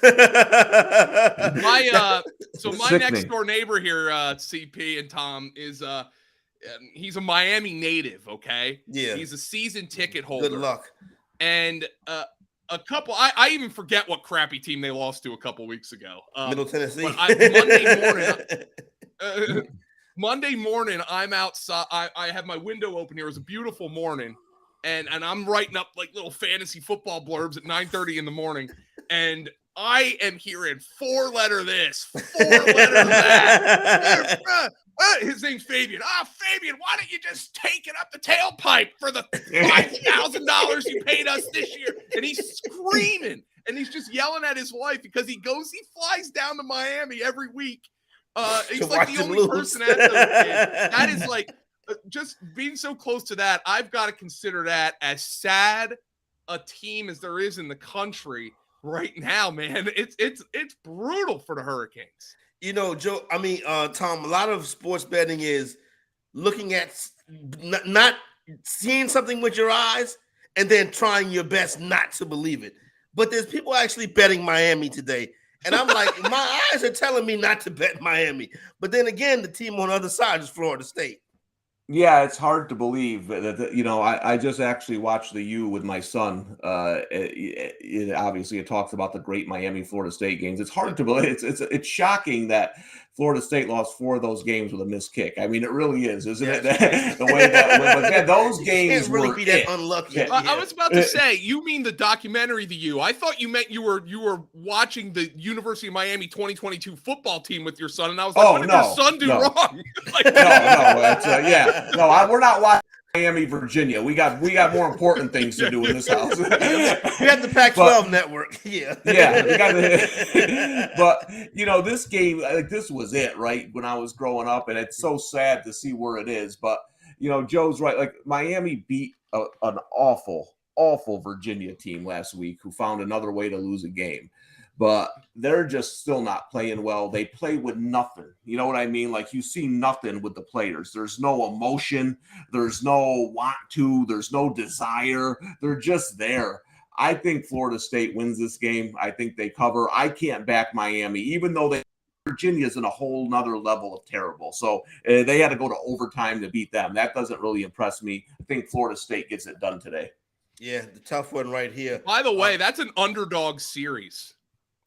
My next door neighbor here, CP and Tom, is he's a Miami native, okay? Yeah. He's a season ticket holder. Good luck. And a couple, I even forget what crappy team they lost to a couple weeks ago. Middle Tennessee. Monday morning, I'm outside. I have my window open here. It was a beautiful morning. And I'm writing up like little fantasy football blurbs at 9:30 in the morning. And I am hearing 4-letter this, 4-letter that. His name's Fabian. Fabian, why don't you just take it up the tailpipe for the $5,000 you paid us this year? And he's screaming, and he's just yelling at his wife because he flies down to Miami every week. He's like the only person at those games. That is like just being so close to that. I've got to consider that as sad a team as there is in the country right now, man. It's brutal for the Hurricanes. Joe, Tom, a lot of sports betting is looking at not seeing something with your eyes and then trying your best not to believe it. But there's people actually betting Miami today. And I'm like, my eyes are telling me not to bet Miami. But then again, the team on the other side is Florida State. Yeah, it's hard to believe that you know, I just actually watched the U with my son. Obviously it talks about the great Miami Florida State games. It's hard to believe. It's shocking that Florida State lost 4 of those games with a missed kick. I mean, it really is, isn't it? The way that, but man, those games can't really were be that unlucky. Yeah. I was about to say, you mean the documentary, The U. I thought you meant you were watching the University of Miami 2022 football team with your son, and I was like, what did your son do wrong? Like, We're not watching Miami, Virginia. We got more important things to do in this house. We have the Pac-12 network. Yeah. We got but you know, this game, this was it, right? When I was growing up, and it's so sad to see where it is. But you know, Joe's right. Like, Miami beat an awful Virginia team last week who found another way to lose a game. But they're just still not playing well. They play with nothing. You know what I mean? Like, you see nothing with the players. There's no emotion. There's no want to. There's no desire. They're just there. I think Florida State wins this game. I think they cover. I can't back Miami, even though Virginia's in a whole nother level of terrible. So they had to go to overtime to beat them. That doesn't really impress me. I think Florida State gets it done today. Yeah, the tough one right here. By the way, that's an underdog series.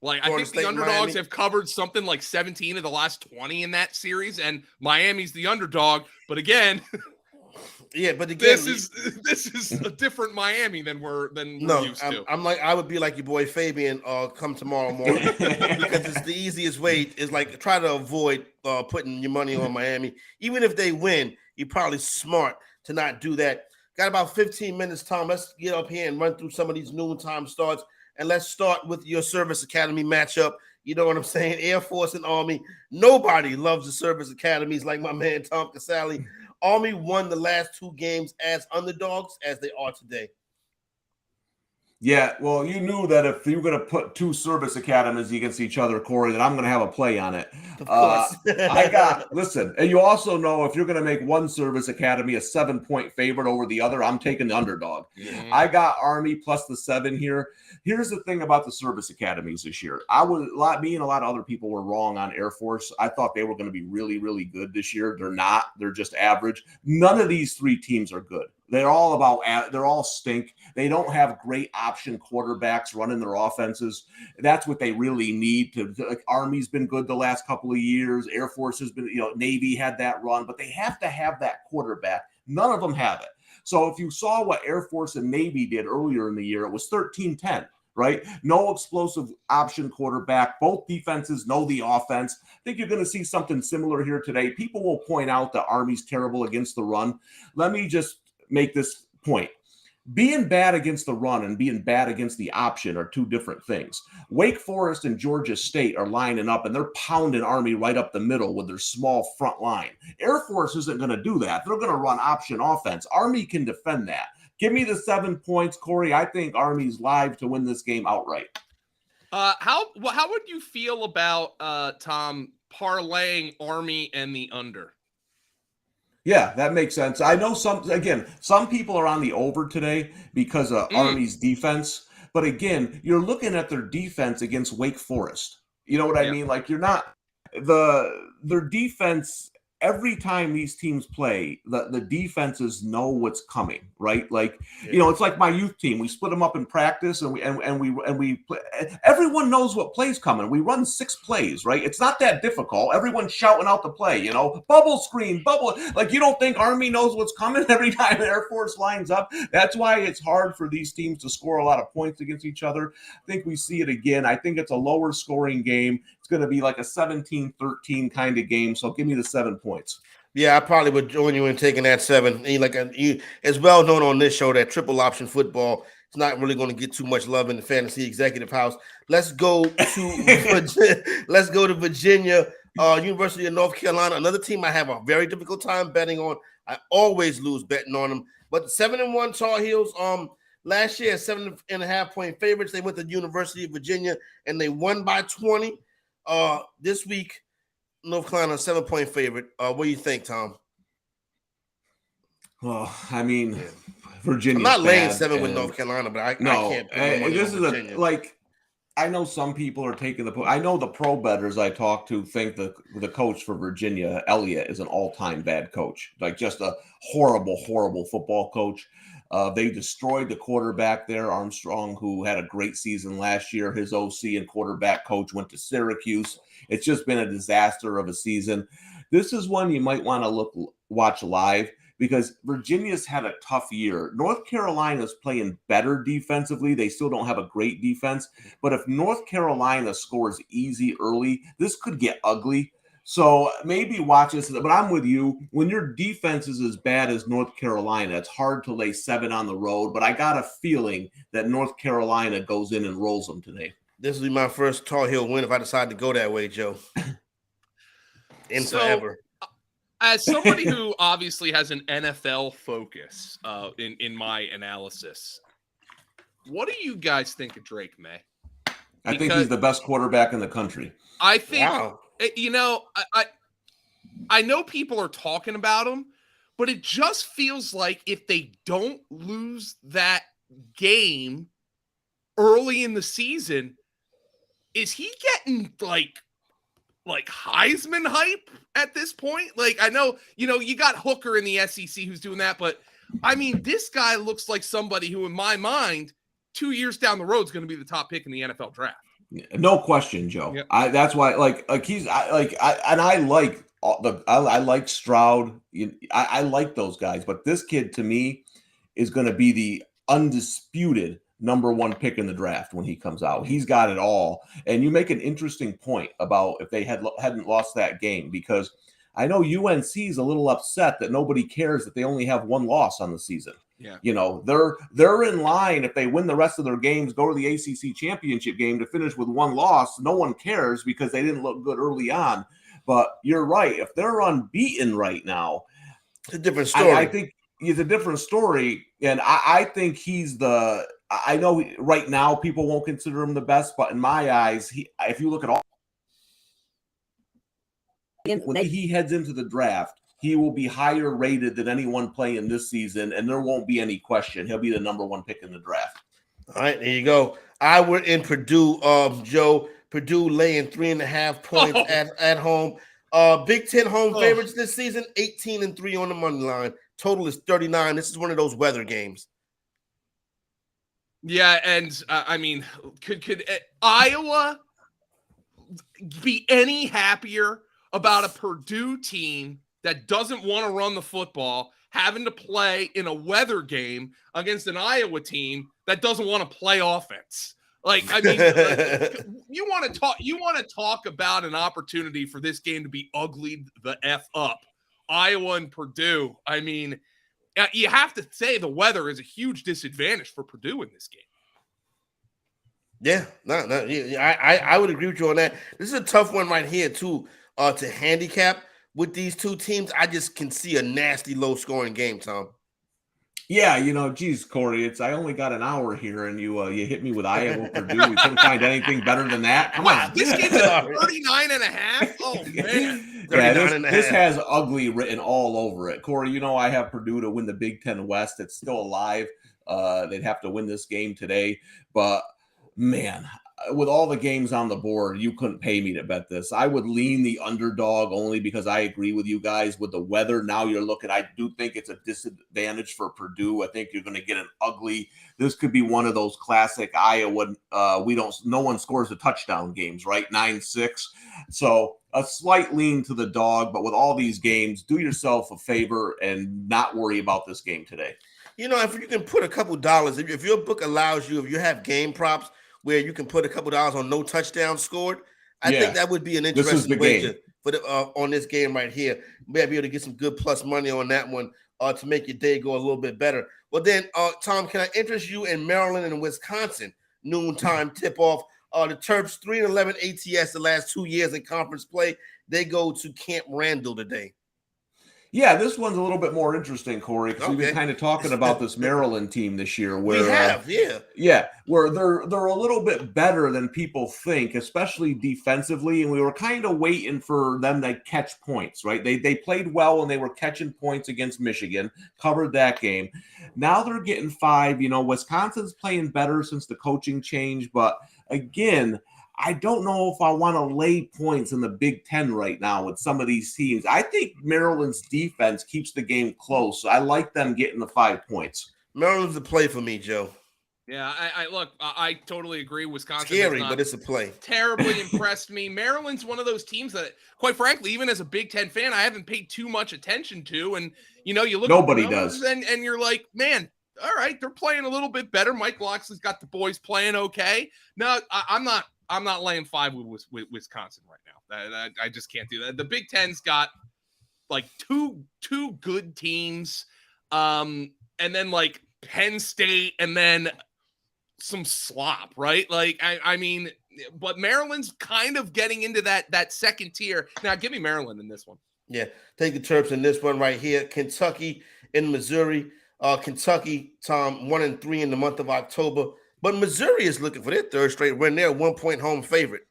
Like, I think the underdogs have covered something like 17 of the last 20 in that series, and Miami's the underdog. But again, but again, this is a different Miami than we're used to. I would be like your boy Fabian. Come tomorrow morning because it's the easiest way. Is like try to avoid putting your money on Miami, even if they win. You're probably smart to not do that. Got about 15 minutes, Tom. Let's get up here and run through some of these noontime starts. And let's start with your Service Academy matchup. You know what I'm saying? Air Force and Army. Nobody loves the Service Academies like my man Tom Casale. Army won the last 2 games as underdogs, as they are today. Yeah, well, you knew that if you were going to put 2 service academies against each other, Corey, that I'm going to have a play on it. Of course. Listen, and you also know if you're going to make one service academy a 7-point favorite over the other, I'm taking the underdog. Yeah. I got Army plus the 7 here. Here's the thing about the service academies this year. Me and a lot of other people were wrong on Air Force. I thought they were going to be really, really good this year. They're not. They're just average. None of these 3 teams are good. They're all stink. They don't have great option quarterbacks running their offenses. That's what they really need like, Army's been good the last couple of years. Air Force has been, Navy had that run, but they have to have that quarterback. None of them have it. So if you saw what Air Force and Navy did earlier in the year, it was 13-10. Right? No explosive option quarterback. Both defenses know the offense. I think you're going to see something similar here today. People will point out that Army's terrible against the run. Let me just make this point. Being bad against the run and being bad against the option are 2 different things. Wake Forest and Georgia State are lining up and they're pounding Army right up the middle with their small front line. Air Force isn't going to do that. They're going to run option offense. Army can defend that. Give me the 7 points, Corey. I think Army's live to win this game outright. How would you feel about Tom parlaying Army and the under? Yeah, that makes sense. I know some people are on the over today because of Army's defense. But again, you're looking at their defense against Wake Forest. You know what I mean? Like, you're not their defense. Every time these teams play, the defenses know what's coming, right? Like, it's like my youth team. We split them up in practice, and we play. Everyone knows what play's coming. We run 6 plays, right? It's not that difficult. Everyone's shouting out the play, bubble screen, bubble. Like, you don't think Army knows what's coming every time Air Force lines up? That's why it's hard for these teams to score a lot of points against each other. I think we see it again. I think it's a lower scoring game. It's going to be like a 17-13 kind of game. So give me the 7 points. Yeah, I probably would join you in taking that 7. It's well known on this show that triple option football is not really going to get too much love in the fantasy executive house. Let's go to Virginia, University of North Carolina. Another team I have a very difficult time betting on. I always lose betting on them. But 7-1 Tar Heels. Last year, 7.5-point favorites. They went to the University of Virginia and they won by 20. This week, North Carolina 7-point favorite. What do you think, Tom? Well, I mean, Virginia. I'm not laying 7 with North Carolina, but I can't. This is I know some people are taking I know the pro bettors I talk to think the coach for Virginia, Elliott, is an all-time bad coach, like just a horrible, horrible football coach. They destroyed the quarterback there, Armstrong, who had a great season last year. His OC and quarterback coach went to Syracuse. It's just been a disaster of a season. This is one you might want to watch live, because Virginia's had a tough year. North Carolina's playing better defensively. They still don't have a great defense. But if North Carolina scores easy early, this could get ugly. So maybe watch this. But I'm with you. When your defense is as bad as North Carolina, it's hard to lay 7 on the road. But I got a feeling that North Carolina goes in and rolls them today. This will be my first Tar Heel win if I decide to go that way, Joe. Forever. As somebody who obviously has an NFL focus in my analysis, what do you guys think of Drake May? I think he's the best quarterback in the country. I think, I know people are talking about him, but it just feels like if they don't lose that game early in the season, is he getting like Heisman hype at this point? Like, I know, you got Hooker in the SEC who's doing that, but I mean, this guy looks like somebody who, in my mind, 2 years down the road is going to be the top pick in the NFL draft. No question, Joe. Yep. That's why, I like Stroud. I like those guys, but this kid to me is going to be the undisputed number 1 pick in the draft when he comes out. He's got it all. And you make an interesting point about if they hadn't lost that game, because I know UNC is a little upset that nobody cares that they only have 1 loss on the season. Yeah. They're in line. If they win the rest of their games, go to the ACC championship game to finish with 1 loss, no one cares because they didn't look good early on. But you're right. If they're unbeaten right now, it's a different story. I think it's a different story. And I think I know right now people won't consider him the best, but in my eyes, if you look at all, when he heads into the draft, he will be higher rated than anyone playing this season, and there won't be any question. He'll be the number 1 pick in the draft. All right, there you go. I were in Purdue, Joe. Purdue laying 3.5 points at home. Big Ten home favorites this season, 18-3 on the money line. Total is 39. This is one of those weather games. Yeah, and I mean, could Iowa be any happier about a Purdue team that doesn't want to run the football having to play in a weather game against an Iowa team that doesn't want to play offense? Like, I mean, you want to talk about an opportunity for this game to be ugly the F up. Iowa and Purdue. I mean, you have to say the weather is a huge disadvantage for Purdue in this game. Yeah, I would agree with you on that. This is a tough one right here too, to handicap with these two teams. I just can see a nasty low scoring game, Tom. Yeah, geez, Corey, I only got an hour here, and you hit me with Iowa, Purdue. We couldn't find anything better than that. Come on. This game's at 39.5? Oh, man. Yeah, this has ugly written all over it. Corey, I have Purdue to win the Big Ten West. It's still alive. They'd have to win this game today. But, man, with all the games on the board, you couldn't pay me to bet this. I would lean the underdog only because I agree with you guys with the weather. Now you're looking, I do think it's a disadvantage for Purdue. I think you're going to get an ugly, this could be one of those classic Iowa, no one scores a touchdown games, right? 9-6. So a slight lean to the dog, but with all these games, do yourself a favor and not worry about this game today. If you can put a couple dollars, if your book allows you, if you have game props, where you can put a couple dollars on no touchdown scored, I think that would be an interesting wager on this game right here. Maybe be able to get some good plus money on that one to make your day go a little bit better. Well, then, Tom, can I interest you in Maryland and Wisconsin noontime tip-off? The Terps 3-11 ATS the last 2 years in conference play. They go to Camp Randall today. Yeah, this one's a little bit more interesting, Corey, because we've been kind of talking about this Maryland team this year. Where, we have, where they're a little bit better than people think, especially defensively, and we were kind of waiting for them to catch points, right? They played well and they were catching points against Michigan, covered that game. Now they're getting 5. Wisconsin's playing better since the coaching change, but again, I don't know if I want to lay points in the Big Ten right now with some of these teams. I think Maryland's defense keeps the game close. I like them getting the 5 points. Maryland's a play for me, Joe. Yeah, I totally agree. Wisconsin scary, but it's a play. Terribly impressed me. Maryland's one of those teams that, quite frankly, even as a Big Ten fan, I haven't paid too much attention to. And you look nobody at the numbers does, and you're like, man, all right, they're playing a little bit better. Mike Loxley's got the boys playing okay. No, I'm not laying 5 with Wisconsin right now. I just can't do that. The Big Ten's got like two good teams, and then like Penn State, and then some slop, right? Like I mean, but Maryland's kind of getting into that second tier. Now, give me Maryland in this one. Yeah, take the Terps in this one right here. Kentucky and Missouri. Kentucky, Tom, 1-3 in the month of October. But Missouri is looking for their 3rd straight win. They're a 1-point home favorite.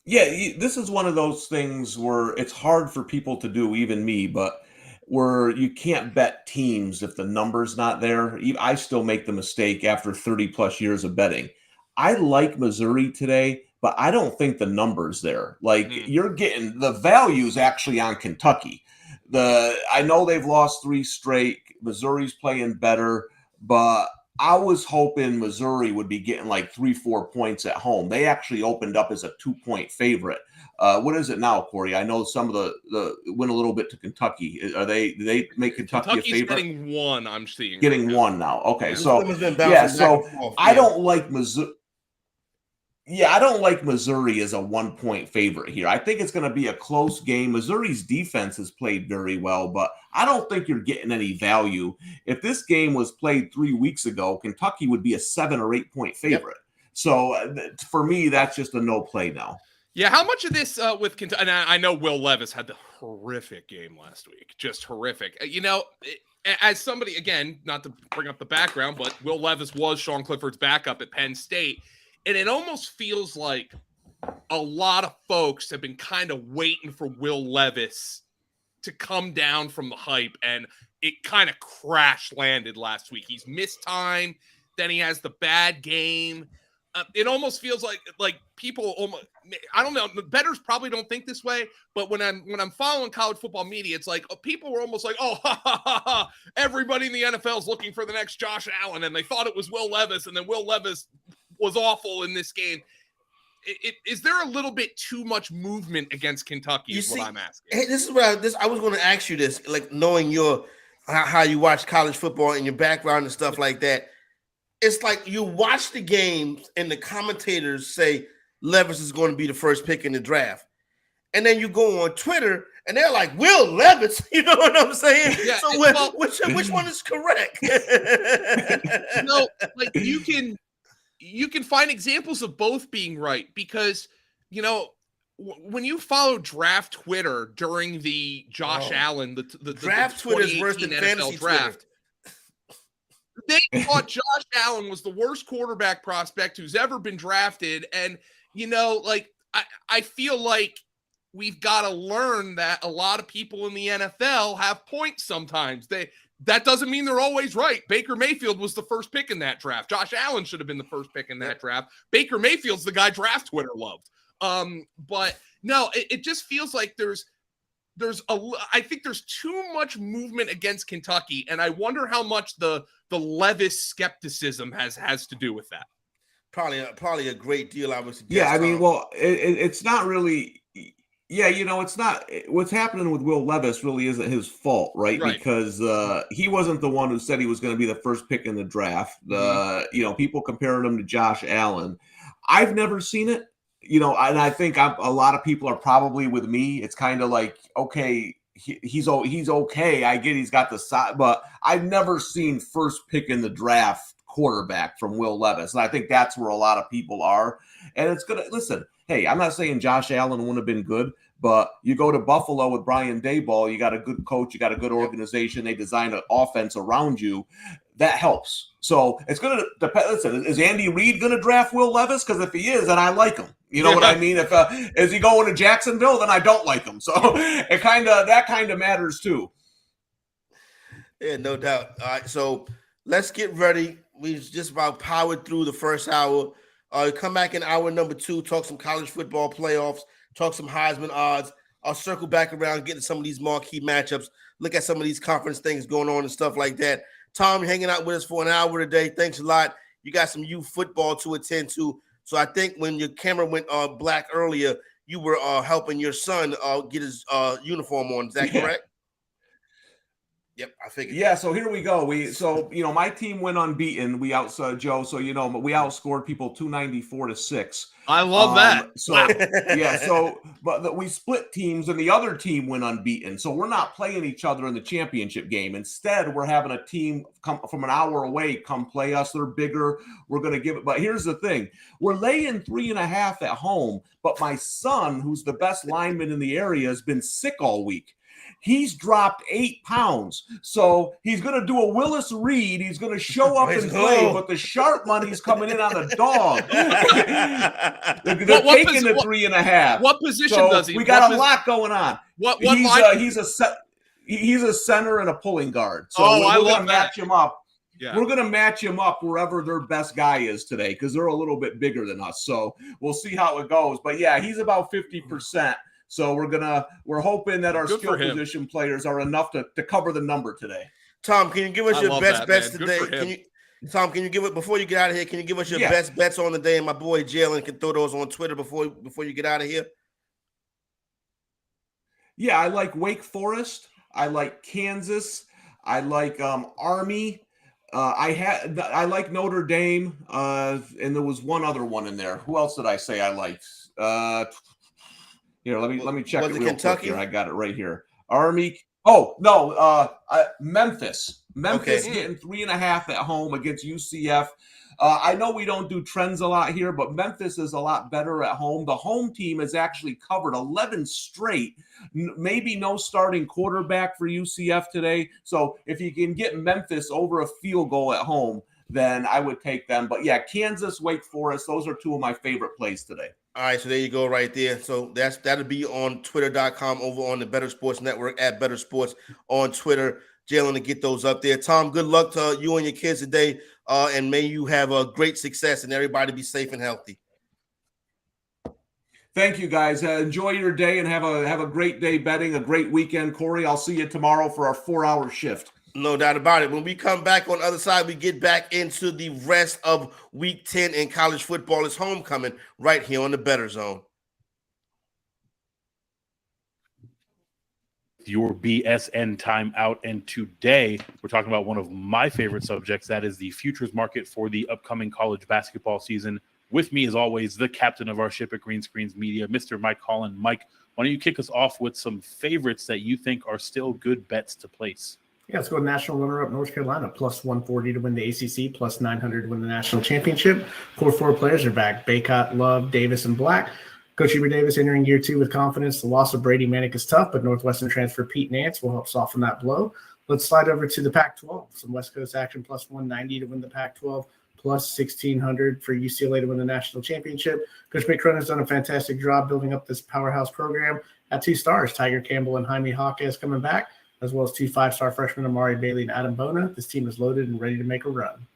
Yeah, this is one of those things where it's hard for people to do, even me, but where you can't bet teams if the number's not there. I still make the mistake after 30 plus years of betting. I like Missouri today, but I don't think the number's there. Like you're getting the values actually on Kentucky. I know they've lost 3 straight. Missouri's playing better, but I was hoping Missouri would be getting like 3-4 points at home. They actually opened up as a 2-point favorite. What is it now, Corey? I know some of the went a little bit to Kentucky. Do they make Kentucky Kentucky's a favorite? getting 1, I'm seeing. Getting right 1 now. Okay, Yeah, so I don't like Missouri. Yeah, I don't like Missouri as a 1-point favorite here. I think it's going to be a close game. Missouri's defense has played very well, but I don't think you're getting any value. If this game was played 3 weeks ago, Kentucky would be a 7 or 8 point favorite. Yep. So for me, that's just a no play now. Yeah, how much of this with Kentucky? And I know Will Levis had the horrific game last week, just horrific. As somebody, again, not to bring up the background, but Will Levis was Sean Clifford's backup at Penn State. And it almost feels like a lot of folks have been kind of waiting for Will Levis to come down from the hype, and it kind of crash landed last week. He's missed time, then he has the bad game. It almost feels like people almost, I don't know, bettors probably don't think this way, but when I'm following college football media, it's like people were almost like, oh, everybody in the NFL is looking for the next Josh Allen, and they thought it was Will Levis, and then Will Levis was awful in this game. Is there a little bit too much movement against Kentucky? What I'm asking. Hey, this is what I was going to ask you this, like knowing how you watch college football and your background and stuff like that. It's like you watch the games and the commentators say Levis is going to be the first pick in the draft, and then you go on Twitter and they're like, Will Levis, you know what I'm saying? Yeah, so which one is correct? No, like you can find examples of both being right, because when you follow draft Twitter during the Josh Allen, the draft Twitter is worse than fantasy draft. They thought Josh Allen was the worst quarterback prospect who's ever been drafted, and I feel like we've got to learn that a lot of people in the NFL have points sometimes. That doesn't mean they're always right. Baker Mayfield was the first pick in that draft. Josh Allen should have been the first pick in that draft. Baker Mayfield's the guy draft Twitter loved. But no, it just feels like I think there's too much movement against Kentucky, and I wonder how much the Levis skepticism has to do with that. Probably a great deal, I would suggest. Yeah, I mean, well, it's not really. Yeah, it's not what's happening with Will Levis really isn't his fault, right? Because he wasn't the one who said he was going to be the first pick in the draft. People comparing him to Josh Allen. I've never seen it, and I think a lot of people are probably with me. It's kind of like, okay, he's okay. I get he's got the size, but I've never seen first pick in the draft quarterback from Will Levis, and I think that's where a lot of people are. And it's gonna listen. Hey, I'm not saying Josh Allen wouldn't have been good, But you go to Buffalo with Brian Daboll, you got a good coach, you got a good organization, they design an offense around you. That helps. So it's going to depend. Listen, is Andy Reid going to draft Will Levis? Because if he is, then I like him. You know what I mean? If is he going to Jacksonville, then I don't like him. So that kind of matters too. Yeah, no doubt. All right, so let's get ready. We just about powered through the first hour. Come back in hour number 2, talk some college football playoffs, talk some Heisman odds. I'll circle back around, get to some of these marquee matchups, look at some of these conference things going on and stuff like that. Tom, hanging out with us for an hour today. Thanks a lot. You got some youth football to attend to. So I think when your camera went black earlier, you were helping your son get his uniform on. Is that correct? Yep, I figured. Yeah, so here we go. My team went unbeaten. We outscored Joe, so we outscored people 294-6. I love that. But we split teams, and the other team went unbeaten. So we're not playing each other in the championship game. Instead, we're having a team come from an hour away come play us. They're bigger. We're going to give it. But here's the thing: we're laying 3.5 at home. But my son, who's the best lineman in the area, has been sick all week. He's dropped 8 pounds. So he's going to do a Willis Reed. He's going to show up and play, but the sharp money's coming in on the dog. They're taking the 3.5. What position does he? We got a lot going on. He's a center and a pulling guard. So we're going to match him up. Yeah. We're going to match him up wherever their best guy is today because they're a little bit bigger than us. So we'll see how it goes. But, yeah, he's about 50%. So we're hoping that our skill position players are enough to cover the number today. Tom, can you give us your best bets today? Tom, can you give it before you get out of here? Can you give us your best bets on the day? And my boy Jalen can throw those on Twitter before you get out of here. Yeah, I like Wake Forest. I like Kansas. I like Army. I like Notre Dame. And there was one other one in there. Who else did I say I liked? Here, let me check it real quick here. I got it right here. Army. Oh, no. Memphis. Memphis getting 3.5 at home against UCF. I know we don't do trends a lot here, but Memphis is a lot better at home. The home team has actually covered 11 straight. Maybe no starting quarterback for UCF today. So if you can get Memphis over a field goal at home, then I would take them. But, yeah, Kansas, Wake Forest, those are two of my favorite plays today. All right, so there you go right there. So that'll be on twitter.com over on the Bettor Sports Network at Bettor Sports on Twitter. Jalen, to get those up there. Tom, good luck to you and your kids today, and may you have a great success and everybody be safe and healthy. Thank you, guys. Enjoy your day and have a great day betting, a great weekend. Corey, I'll see you tomorrow for our 4-hour shift. No doubt about it. When we come back on the other side, we get back into the rest of Week 10 in college football. It's homecoming right here on the Bettor Zone. Your BSN timeout, and today we're talking about one of my favorite subjects, that is the futures market for the upcoming college basketball season. With me, as always, the captain of our ship at Green Screens Media, Mr. Mike Holland. Mike, why don't you kick us off with some favorites that you think are still good bets to place? Yeah, let's go national runner-up North Carolina, plus 140 to win the ACC, plus 900 to win the national championship. Core 4 players are back: Baycott, Love, Davis, and Black. Coach Hubert Davis entering year 2 with confidence. The loss of Brady Manick is tough, but Northwestern transfer Pete Nance will help soften that blow. Let's slide over to the Pac-12. Some West Coast action, plus 190 to win the Pac-12, plus 1,600 for UCLA to win the national championship. Coach McCrone has done a fantastic job building up this powerhouse program. At 2 stars, Tiger Campbell and Jaime Jaquez coming back, as well as 2 5-star freshmen, Amari Bailey and Adam Bona. This team is loaded and ready to make a run.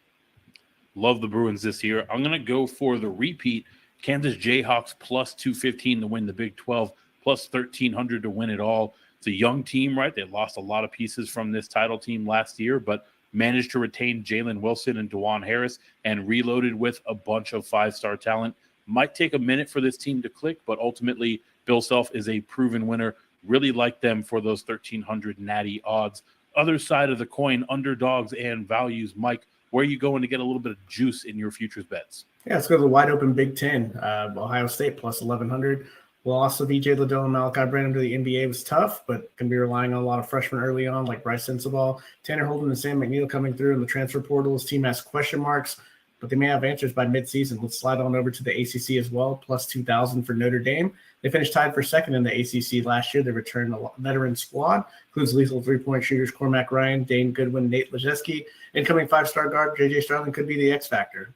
Love the Bruins this year. I'm going to go for the repeat. Kansas Jayhawks plus 215 to win the Big 12, plus 1,300 to win it all. It's a young team, right? They lost a lot of pieces from this title team last year, but managed to retain Jalen Wilson and DeJuan Harris and reloaded with a bunch of 5-star talent. Might take a minute for this team to click, but ultimately Bill Self is a proven winner. Really like them for those 1,300 natty odds. Other side of the coin, underdogs and values. Mike, where are you going to get a little bit of juice in your futures bets? Yeah, let's go to the wide open Big Ten. Ohio State plus 1,100. Loss of E.J. Liddell and Malachi Branham to the NBA was tough, but can be relying on a lot of freshmen early on, like Bryce Sensabaugh, Tanner Holden, and Sam McNeil coming through in the transfer portal. His team has question marks, but they may have answers by midseason. Let's slide on over to the ACC as well, plus 2,000 for Notre Dame. They finished tied for second in the ACC last year. They returned a veteran squad, includes lethal three-point shooters Cormac Ryan, Dane Goodwin, Nate Lejeski. Incoming five-star guard J.J. Starling could be the X factor.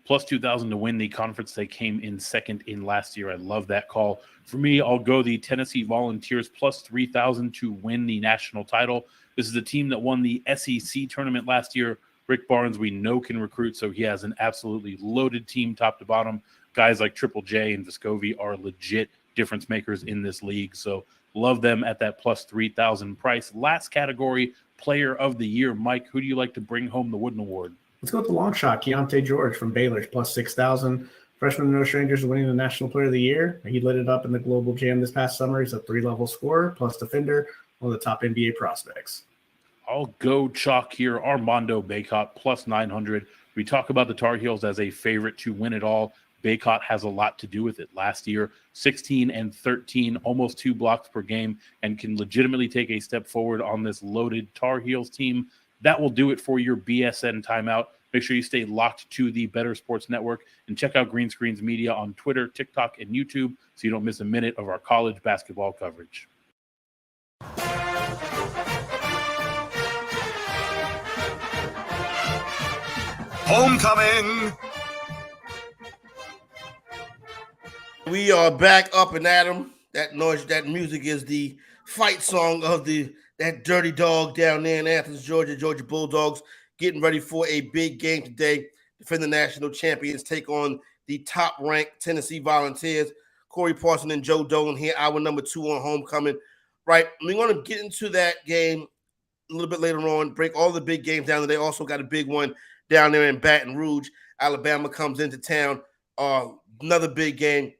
Plus 2,000 to win the conference. They came in second in last year. I love that call. For me, I'll go the Tennessee Volunteers plus 3,000 to win the national title. This is a team that won the SEC tournament last year. Rick Barnes, we know, can recruit, so he has an absolutely loaded team top to bottom. Guys like Triple J and Vescovi are legit difference makers in this league, so love them at that plus 3,000 price. Last category, player of the year. Mike, who do you like to bring home the Wooden Award? Let's go with the long shot, Keontae George from Baylor, plus 6,000. Freshman No Strangers winning the National Player of the Year. He lit it up in the Global Jam this past summer. He's a 3-level scorer, plus defender, one of the top NBA prospects. I'll go chalk here. Armando Bacot plus 900. We talk about the Tar Heels as a favorite to win it all. Bacot has a lot to do with it. Last year, 16 and 13, almost 2 blocks per game, and can legitimately take a step forward on this loaded Tar Heels team. That will do it for your BSN timeout. Make sure you stay locked to the Bettor Sports Network and check out Green Screens Media on Twitter, TikTok, and YouTube so you don't miss a minute of our college basketball coverage. Homecoming. We are back up and at 'em. That noise, that music is the fight song of that dirty dog down there in Athens, Georgia. Georgia Bulldogs getting ready for a big game today. Defend the national champions take on the top-ranked Tennessee Volunteers. Corey Parson and Joe Dolan here, hour number 2 on Homecoming. Right, we're going to get into that game a little bit later on, break all the big games down. They also got a big one down there in Baton Rouge. Alabama comes into town, another big game.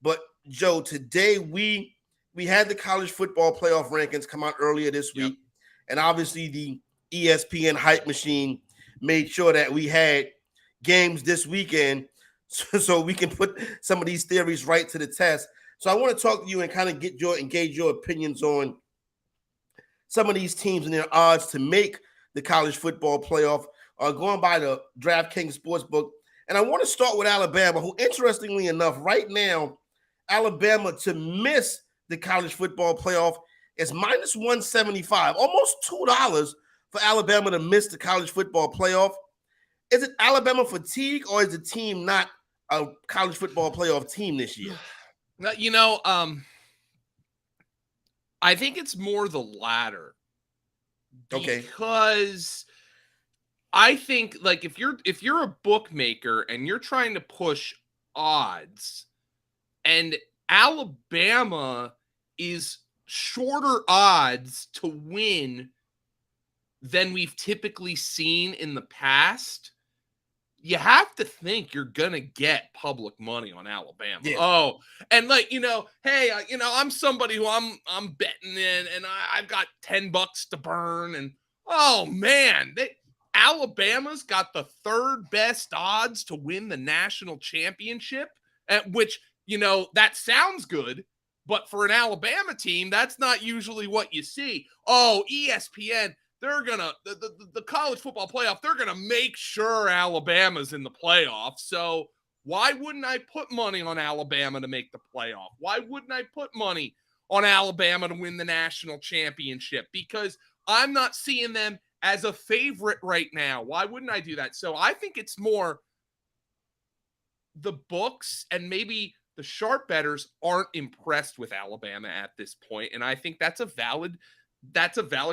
But, Joe, today we had the college football playoff rankings come out earlier this week, and obviously the ESPN hype machine made sure that we had games this weekend so we can put some of these theories right to the test. So I want to talk to you and kind of engage your opinions on some of these teams and their odds to make the college football playoff, going by the DraftKings Sportsbook. And I want to start with Alabama, who, interestingly enough, right now, Alabama to miss the college football playoff is minus 175, almost $2 for Alabama to miss the college football playoff. Is it Alabama fatigue, or is the team not a college football playoff team this year? You know, I think it's more the latter. Okay. Because I think, like, if you're a bookmaker and you're trying to push odds, and Alabama is shorter odds to win than we've typically seen in the past, you have to think you're going to get public money on Alabama. Yeah. Oh, and like, hey, I'm somebody who I'm betting in, and I've got $10 to burn. And oh man, Alabama's got the third best odds to win the national championship, which, that sounds good, but for an Alabama team, that's not usually what you see. Oh, ESPN, they're going to, the college football playoff, they're going to make sure Alabama's in the playoff. So why wouldn't I put money on Alabama to make the playoff? Why wouldn't I put money on Alabama to win the national championship? Because I'm not seeing them as a favorite right now. Why wouldn't I do that? So I think it's more the books and maybe the sharp bettors aren't impressed with Alabama at this point. And I think that's a valid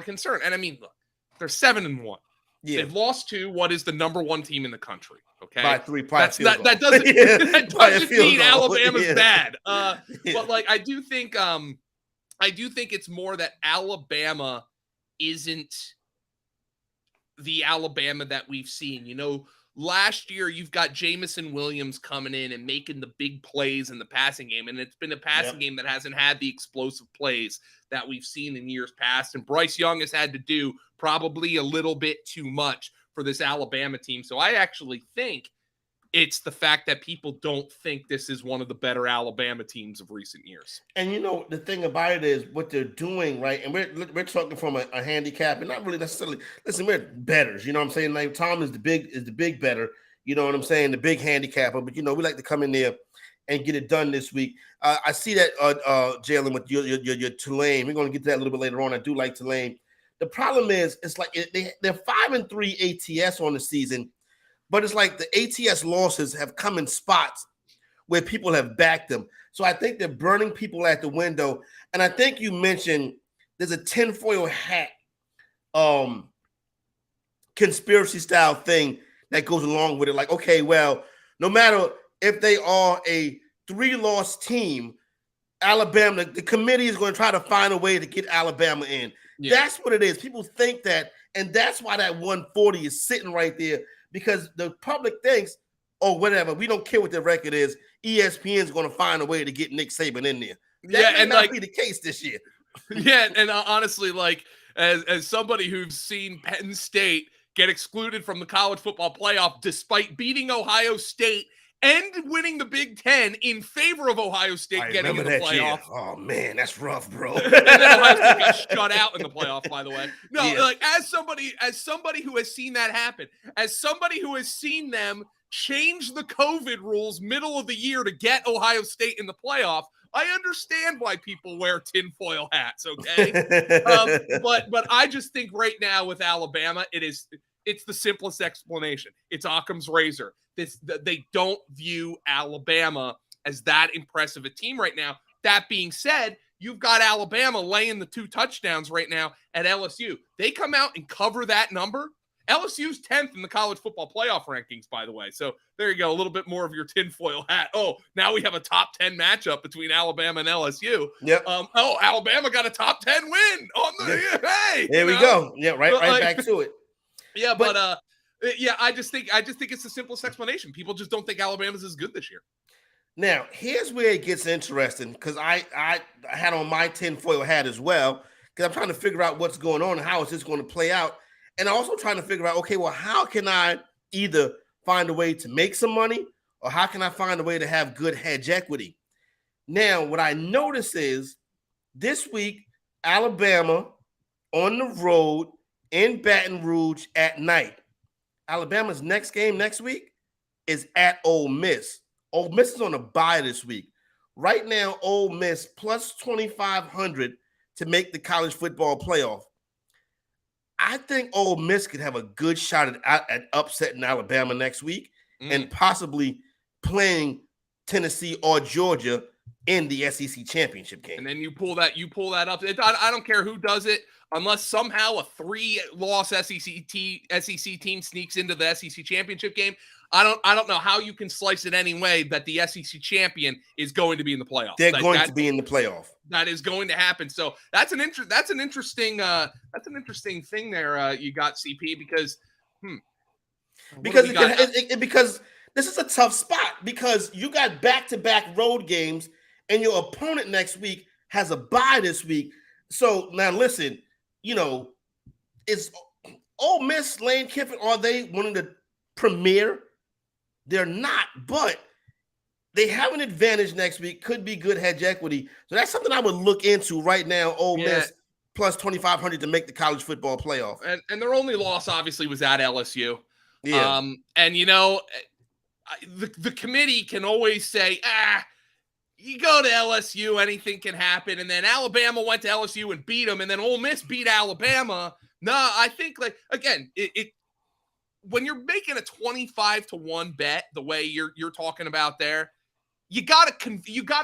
concern. And I mean, look, they're 7-1. Yeah. They've lost to what is the number 1 team in the country. Okay. By 3 that doesn't, that doesn't mean Alabama's bad. But like, I do think it's more that Alabama isn't the Alabama that we've seen. Last year, you've got Jamison Williams coming in and making the big plays in the passing game, and it's been a passing game that hasn't had the explosive plays that we've seen in years past, and Bryce Young has had to do probably a little bit too much for this Alabama team. So I actually think it's the fact that people don't think this is one of the better Alabama teams of recent years. And the thing about it is what they're doing, right? And we're talking from a handicap, and not really necessarily. Listen, we're bettors. You know what I'm saying? Like Tom is the big bettor. You know what I'm saying? The big handicapper. But we like to come in there and get it done this week. I see that, Jalen, with your Tulane. We're going to get to that a little bit later on. I do like Tulane. The problem is, it's like they're 5-3 ATS on the season, but it's like the ATS losses have come in spots where people have backed them. So I think they're burning people at the window. And I think you mentioned there's a tinfoil hat conspiracy style thing that goes along with it. Like, okay, well, no matter if they are a 3-loss team, Alabama, the committee is going to try to find a way to get Alabama in. Yeah. That's what it is. People think that, and that's why that 140 is sitting right there, because the public thinks, oh, whatever, we don't care what the record is. ESPN is going to find a way to get Nick Saban in there. That may not be the case this year. Yeah, and honestly, like as somebody who's seen Penn State get excluded from the college football playoff despite beating Ohio State and winning the Big Ten in favor of Ohio State getting in the playoff. Year. Oh man, that's rough, bro. And then Ohio State got shut out in the playoff, by the way. No, like as somebody who has seen that happen, as somebody who has seen them change the COVID rules middle of the year to get Ohio State in the playoff, I understand why people wear tinfoil hats, okay? But I just think right now with Alabama, it's the simplest explanation. It's Occam's razor. They don't view Alabama as that impressive a team right now. That being said, you've got Alabama laying the 2 touchdowns right now at LSU. They come out and cover that number. LSU's 10th in the college football playoff rankings, by the way. So there you go, a little bit more of your tinfoil hat. Oh, now we have a top 10 matchup between Alabama and LSU. Yep. Alabama got a top 10 win on the hey. There we go. Yeah, right back to it. Yeah, but I just think it's the simplest explanation. People just don't think Alabama's as good this year. Now, here's where it gets interesting, because I had on my tinfoil hat as well, because I'm trying to figure out what's going on and how is this going to play out. And also trying to figure out, okay, well, how can I either find a way to make some money, or how can I find a way to have good hedge equity? Now, what I notice is this week, Alabama on the road in Baton Rouge at night. Alabama's next game next week is at Ole Miss. Ole Miss is on a bye this week. Right now, Ole Miss plus 2,500 to make the college football playoff. I think Ole Miss could have a good shot at upsetting Alabama next week and possibly playing Tennessee or Georgia in the SEC championship game. And then you pull that up. I don't care who does it, unless somehow a 3-loss SEC team sneaks into the SEC championship game. I don't know how you can slice it any way that the SEC champion is going to be in the playoff. They're going to be in the playoff. That is going to happen. So that's an interesting thing there. You got CP because because this is a tough spot, because you got back-to-back road games and your opponent next week has a bye this week. So now listen, is Ole Miss, Lane Kiffin, are they wanting to premiere? They're not, but they have an advantage next week. Could be good hedge equity. So that's something I would look into right now. Ole Miss plus 2,500 to make the college football playoff. And their only loss obviously was at LSU. Yeah. And the committee can always say, you go to LSU, anything can happen. And then Alabama went to LSU and beat them, and then Ole Miss beat Alabama. No, I think, like, again, when you're making a 25-1 bet the way you're talking about there, you gotta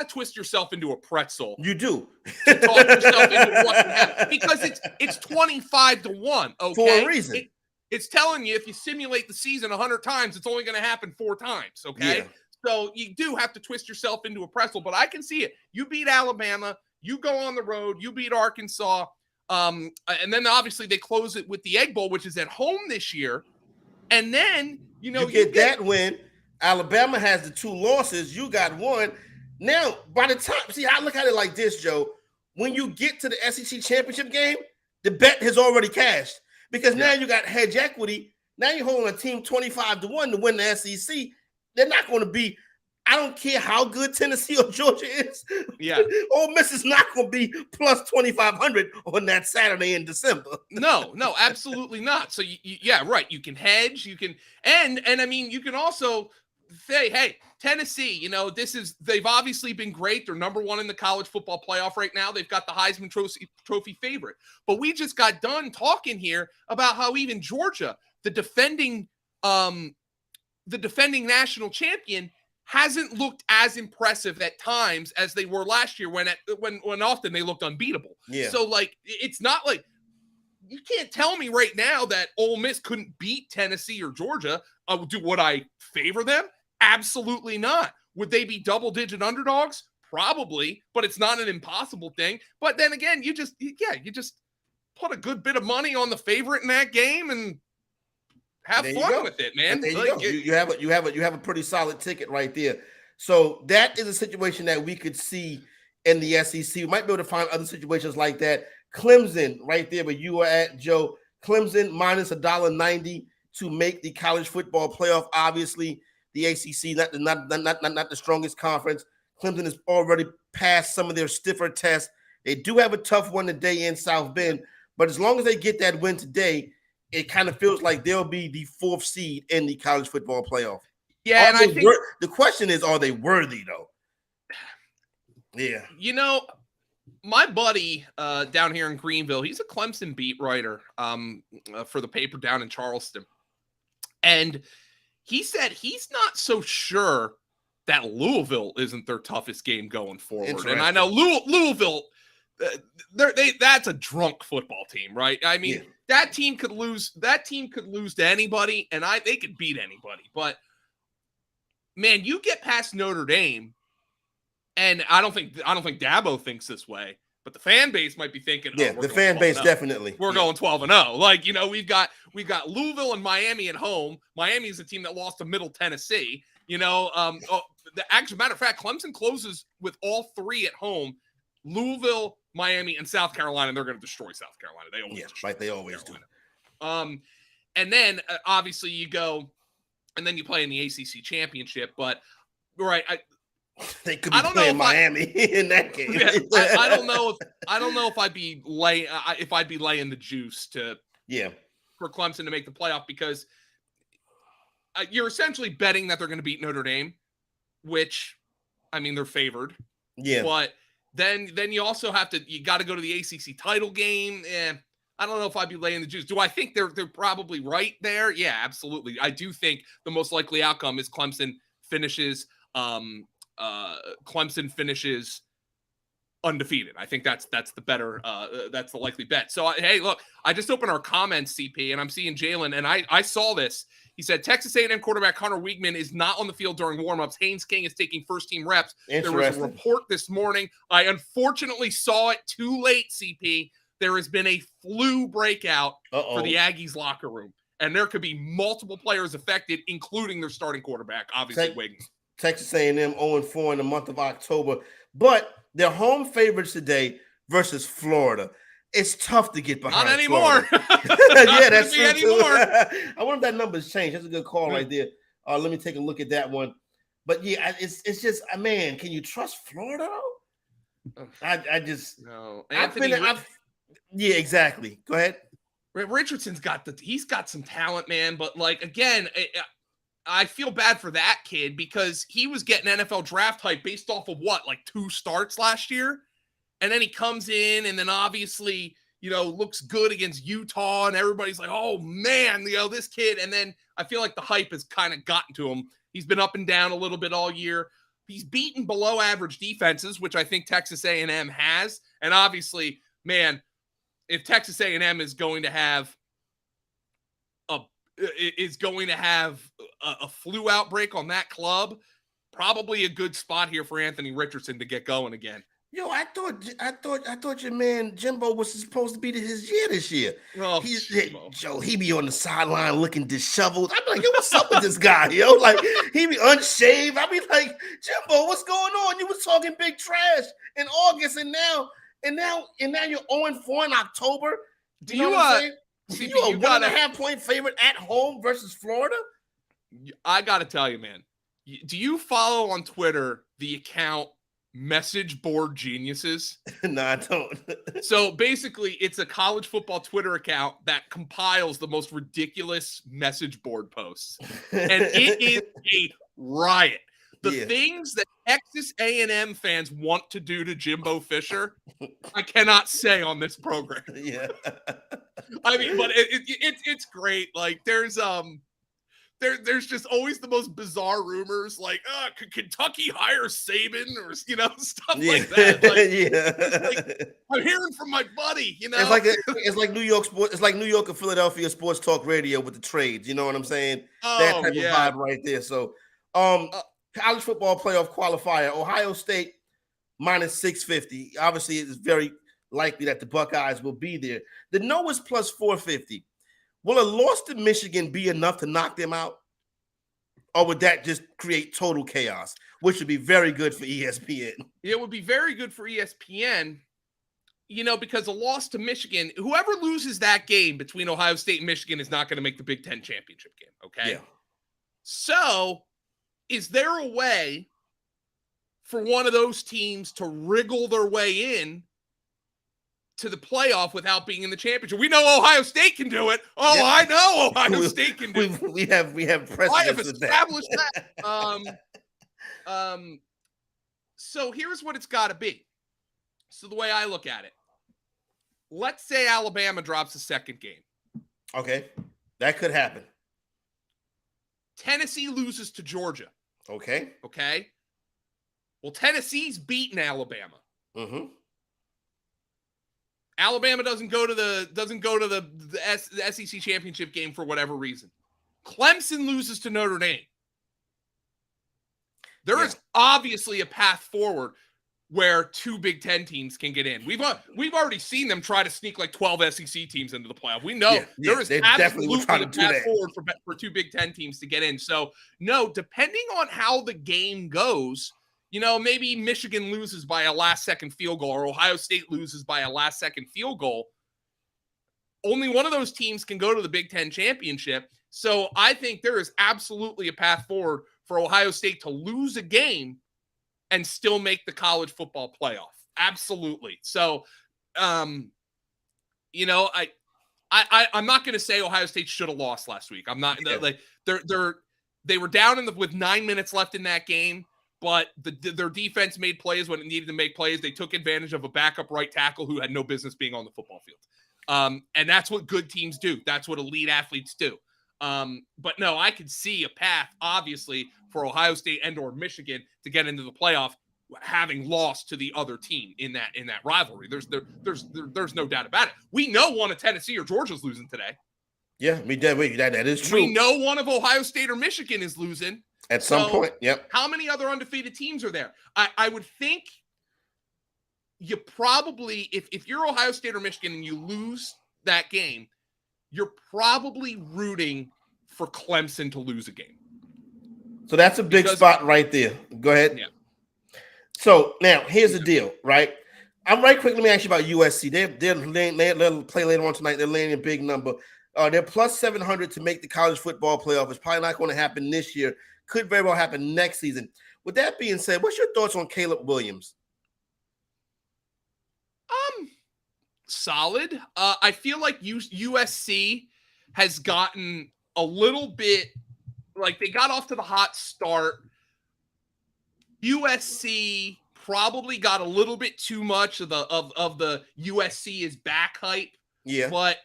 twist yourself into a pretzel. You do to talk yourself into what can happen, because it's 25-1. Okay, for a reason. It's telling you if you simulate the season 100 times, it's only going to happen 4 times. Okay, so you do have to twist yourself into a pretzel. But I can see it. You beat Alabama. You go on the road. You beat Arkansas. And then obviously they close it with the Egg Bowl, which is at home this year. And then, you get that win. Alabama has the 2 losses. You got 1. Now, by the time, I look at it like this, Joe. When you get to the SEC championship game, the bet has already cashed, because now you got hedge equity. Now you're holding a team 25-1 to win the SEC. They're not going to be, I don't care how good Tennessee or Georgia is. Yeah. Ole Miss is not going to be plus 2,500 on that Saturday in December. No, absolutely not. So, right. You can hedge. You can, and I mean, you can also, hey, Tennessee, they've obviously been great. They're number one in the college football playoff right now. They've got the Heisman Trophy favorite. But we just got done talking here about how even Georgia, the defending national champion, hasn't looked as impressive at times as they were last year when often they looked unbeatable. Yeah. So, it's not like you can't tell me right now that Ole Miss couldn't beat Tennessee or Georgia. Would I favor them? Absolutely not. Would they be double-digit underdogs? Probably, but it's not an impossible thing. But then again, you just put a good bit of money on the favorite in that game and have fun with it, man. There you go. You have a pretty solid ticket right there. So that is a situation that we could see in the SEC. We might be able to find other situations like that. Clemson, right there where you are at, Joe. Clemson minus $1.90 to make the college football playoff. Obviously, the ACC not the strongest conference. Clemson has already passed some of their stiffer tests. They do have a tough one today in South Bend, but as long as they get that win today, it kind of feels like they'll be the 4th seed in the college football playoff. Yeah, and I think the question is, are they worthy though? Yeah. My buddy down here in Greenville, he's a Clemson beat writer for the paper down in Charleston. And he said he's not so sure that Louisville isn't their toughest game going forward. And I know Louisville, that's a drunk football team, right? I mean, that team could lose to anybody, and they could beat anybody. But man, you get past Notre Dame, and I don't think Dabo thinks this way, but the fan base might be thinking, the fan base definitely. We're going 12-0. We've got Louisville and Miami at home. Miami is a team that lost to Middle Tennessee. As a matter of fact, Clemson closes with all 3 at home. Louisville, Miami, and South Carolina. They're going to destroy South Carolina. They always do. And then obviously you go, and then you play in the ACC championship. But they could be playing Miami in that game. Yeah, I don't know if I'd be laying the juice for Clemson to make the playoff, because you're essentially betting that they're going to beat Notre Dame, which, I mean, they're favored. Yeah. But then you also got to go to the ACC title game. I don't know if I'd be laying the juice. Do I think they're probably right there? Yeah, absolutely. I do think the most likely outcome is Clemson finishes undefeated. I think that's the better that's the likely bet. So hey, look, I just opened our comments, CP, and I'm seeing Jalen, and I saw this. He said Texas A&M quarterback Hunter Wiegman is not on the field during warmups. Haynes King is taking first-team reps. There was a report this morning. I unfortunately saw it too late, CP. There has been a flu breakout for the Aggies locker room, and there could be multiple players affected, including their starting quarterback, obviously Wiegman. Texas A&M 0-4 in the month of October, but they're home favorites today versus Florida. It's tough to get behind. Not anymore. Yeah, that's true too. I wonder if that number's changed. That's a good call right there. Let me take a look at that one. But yeah, it's just, man, can you trust Florida though? I just no. Yeah, exactly. Go ahead. Richardson's got some talent, man. But again, I feel bad for that kid because he was getting NFL draft hype based off of 2 starts last year. And then he comes in and then obviously, looks good against Utah and everybody's like, oh man, this kid. And then I feel like the hype has kind of gotten to him. He's been up and down a little bit all year. He's beaten below average defenses, which I think Texas A&M has. And obviously, man, if Texas A&M is going to have a flu outbreak on that club, probably a good spot here for Anthony Richardson to get going again. Yo, I thought your man Jimbo was supposed to be his year this year. Oh, Joe, he be on the sideline looking disheveled. I'm like, yo, what's up with this guy? Yo, he be unshaved. I be like, Jimbo, what's going on? You was talking big trash in August, and now you're 0-4 in October. Do you know what I'm saying? CP, you a 1.5-point favorite at home versus Florida? I got to tell you, man. Do you follow on Twitter the account Message Board Geniuses? No, I don't. So basically, it's a college football Twitter account that compiles the most ridiculous message board posts. And it is a riot. The Yeah. things that Texas A&M fans want to do to Jimbo Fisher, I cannot say on this program. Yeah. I mean, but it's great. Like there's just always the most bizarre rumors, like, could Kentucky hire Saban or stuff like that. Like, I'm hearing from my buddy. It's like New York sports. It's like New York and Philadelphia sports talk radio with the trades. You know what I'm saying? That type of vibe right there. So, college football playoff qualifier: Ohio State minus 650. Obviously, it's very likely that the Buckeyes will be there. The no is plus 450. Will a loss to Michigan be enough to knock them out? Or would that just create total chaos, which would be very good for ESPN? It would be very good for ESPN, because a loss to Michigan, whoever loses that game between Ohio State and Michigan is not going to make the Big Ten championship game, okay? Yeah. So, is there a way for one of those teams to wriggle their way in to the playoff without being in the championship? We know Ohio State can do it. Oh, yeah. I know Ohio State can do it. We have precedent. I have established that. So here's what it's got to be. So the way I look at it, let's say Alabama drops a second game. Okay, that could happen. Tennessee loses to Georgia. Okay. Well, Tennessee's beaten Alabama. Mm-hmm. Alabama doesn't go to the SEC championship game for whatever reason. Clemson loses to Notre Dame. There is obviously a path forward where two Big Ten teams can get in. We've already seen them try to sneak like 12 SEC teams into the playoff. We know there is absolutely a path forward for two Big Ten teams to get in. So, no, depending on how the game goes, maybe Michigan loses by a last-second field goal or Ohio State loses by a last-second field goal. Only one of those teams can go to the Big Ten championship. So I think there is absolutely a path forward for Ohio State to lose a game and still make the college football playoff. Absolutely. So, I'm not going to say Ohio State should have lost last week. I'm not like they were down with 9 minutes left in that game. But their defense made plays when it needed to make plays. They took advantage of a backup right tackle who had no business being on the football field. And that's what good teams do. That's what elite athletes do. But no, I could see a path, obviously, for Ohio State and or Michigan to get into the playoff, having lost to the other team in that rivalry. There's no doubt about it. We know one of Tennessee or Georgia's losing today. Yeah, that is true. We know one of Ohio State or Michigan is losing. At some point, yep. How many other undefeated teams are there? I would think you probably, if you're Ohio State or Michigan and you lose that game, you're probably rooting for Clemson to lose a game. So that's a big spot right there. Go ahead. Yeah. So now here's the deal, right? I'm right quick. Let me ask you about USC. They'll play later on tonight. They're laying a big number. They're plus 700 to make the college football playoff. It's probably not going to happen this year. Could very well happen next season. With that being said, what's your thoughts on Caleb Williams? Solid. I feel like USC has gotten a little bit, like they got off to the hot start. USC probably got a little bit too much of the USC is back hype. Yeah. But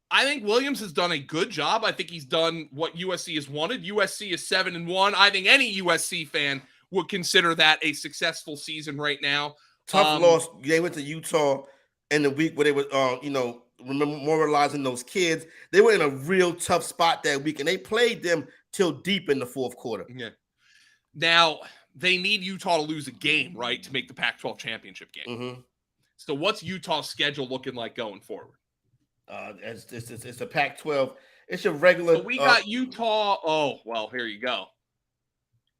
I think Williams has done a good job. I think he's done what USC has wanted. USC is 7-1. I think any USC fan would consider that a successful season right now. Tough loss. They went to Utah in the week where they were, memorializing those kids. They were in a real tough spot that week, and they played them till deep in the fourth quarter. Yeah. Now, they need Utah to lose a game, right, to make the Pac-12 championship game. Mm-hmm. So what's Utah's schedule looking like going forward? It's a Pac-12. It's a regular. So we got Utah. Oh, well, here you go.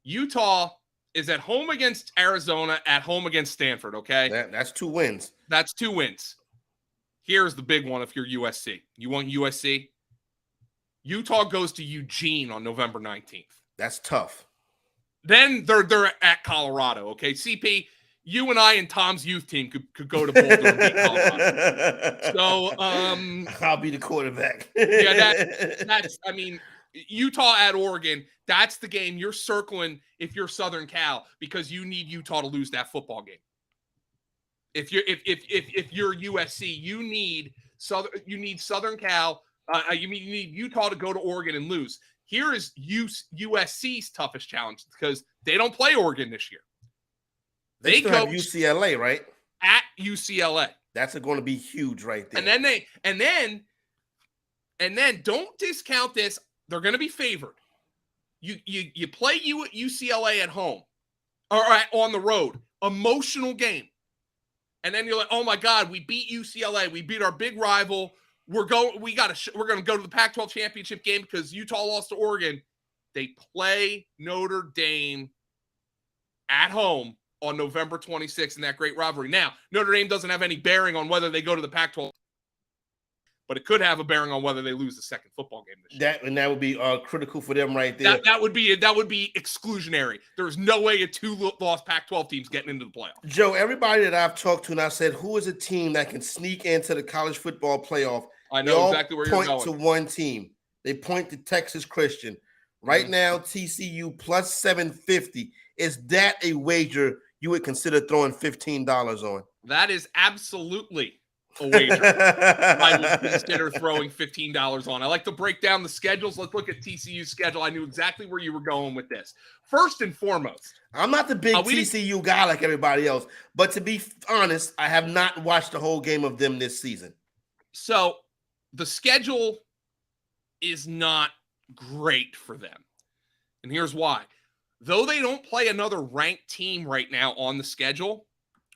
Utah is at home against Arizona, at home against Stanford, okay? That's 2 wins. That's 2 wins. Here's the big one if you're USC. You want USC? Utah goes to Eugene on November 19th. That's tough. Then they're at Colorado, okay? CP, you and I and Tom's youth team could go to Boulder and beat Colorado. So I'll be the quarterback. Yeah, that's I mean, Utah at Oregon, that's the game you're circling if you're Southern Cal, because you need Utah to lose that football game. If you're USC, you need Southern Cal. You need Utah to go to Oregon and lose. Here is USC's toughest challenge because they don't play Oregon this year. They still have UCLA, right? At UCLA. That's going to be huge right there. And then don't discount this. They're going to be favored. You play UCLA at home or on the road. Emotional game. And then you're like, oh my God, we beat UCLA. We beat our big rival. We're going to go to the Pac-12 championship game because Utah lost to Oregon. They play Notre Dame at home on November 26th in that great rivalry. Now, Notre Dame doesn't have any bearing on whether they go to the Pac-12, but it could have a bearing on whether they lose the second football game this year. That would be critical for them right there. That would be exclusionary. There's no way a 2-loss Pac-12 team's getting into the playoff. Joe, everybody that I've talked to and I said, who is a team that can sneak into the college football playoff? I know exactly where you're going. Point to one team. They point to Texas Christian. Right now, TCU plus 750. Is that a wager you would consider throwing $15 on? That is absolutely a wager I would consider throwing $15 on. I like to break down the schedules. Let's look at TCU's schedule. I knew exactly where you were going with this. First and foremost, I'm not the big TCU guy like everybody else, but to be honest, I have not watched the whole game of them this season. So the schedule is not great for them. And here's why. Though they don't play another ranked team right now on the schedule,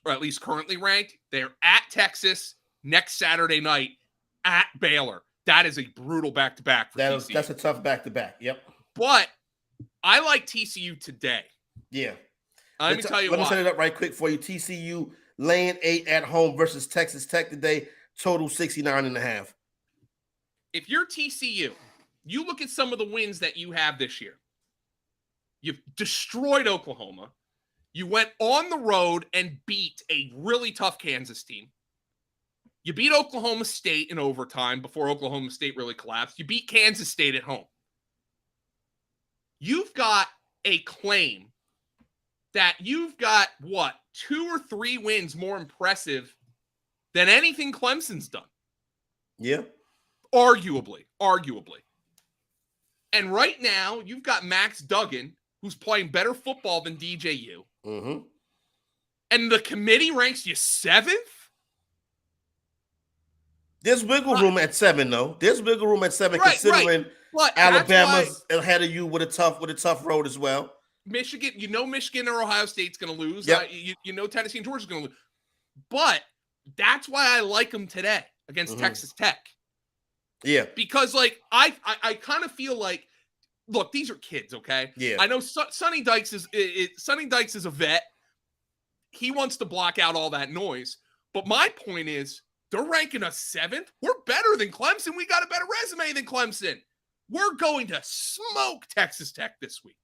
or at least currently ranked, they're at Texas next Saturday night, at Baylor. That is a brutal back-to-back for TCU. That's a tough back-to-back, yep. But I like TCU today. Yeah. Let me tell you why. Let me set it up right quick for you. TCU laying 8 at home versus Texas Tech today, total 69.5. If you're TCU, you look at some of the wins that you have this year. You've destroyed Oklahoma. You went on the road and beat a really tough Kansas team. You beat Oklahoma State in overtime before Oklahoma State really collapsed. You beat Kansas State at home. You've got a claim that you've got, 2 or 3 wins more impressive than anything Clemson's done. Yeah. Arguably. And right now, you've got Max Duggan, who's playing better football than DJU. Mm-hmm. And the committee ranks you 7th? There's wiggle room at 7, though. There's wiggle room at 7, considering Alabama's ahead of you with a tough road as well. Michigan, Michigan or Ohio State's going to lose. Yep. Tennessee and Georgia's going to lose. But that's why I like them today against Texas Tech. Yeah. Because, I kind of feel like, look, these are kids, okay? Yeah. I know Sonny Dykes is a vet. He wants to block out all that noise. But my point is, they're ranking us 7th. We're better than Clemson. We got a better resume than Clemson. We're going to smoke Texas Tech this week.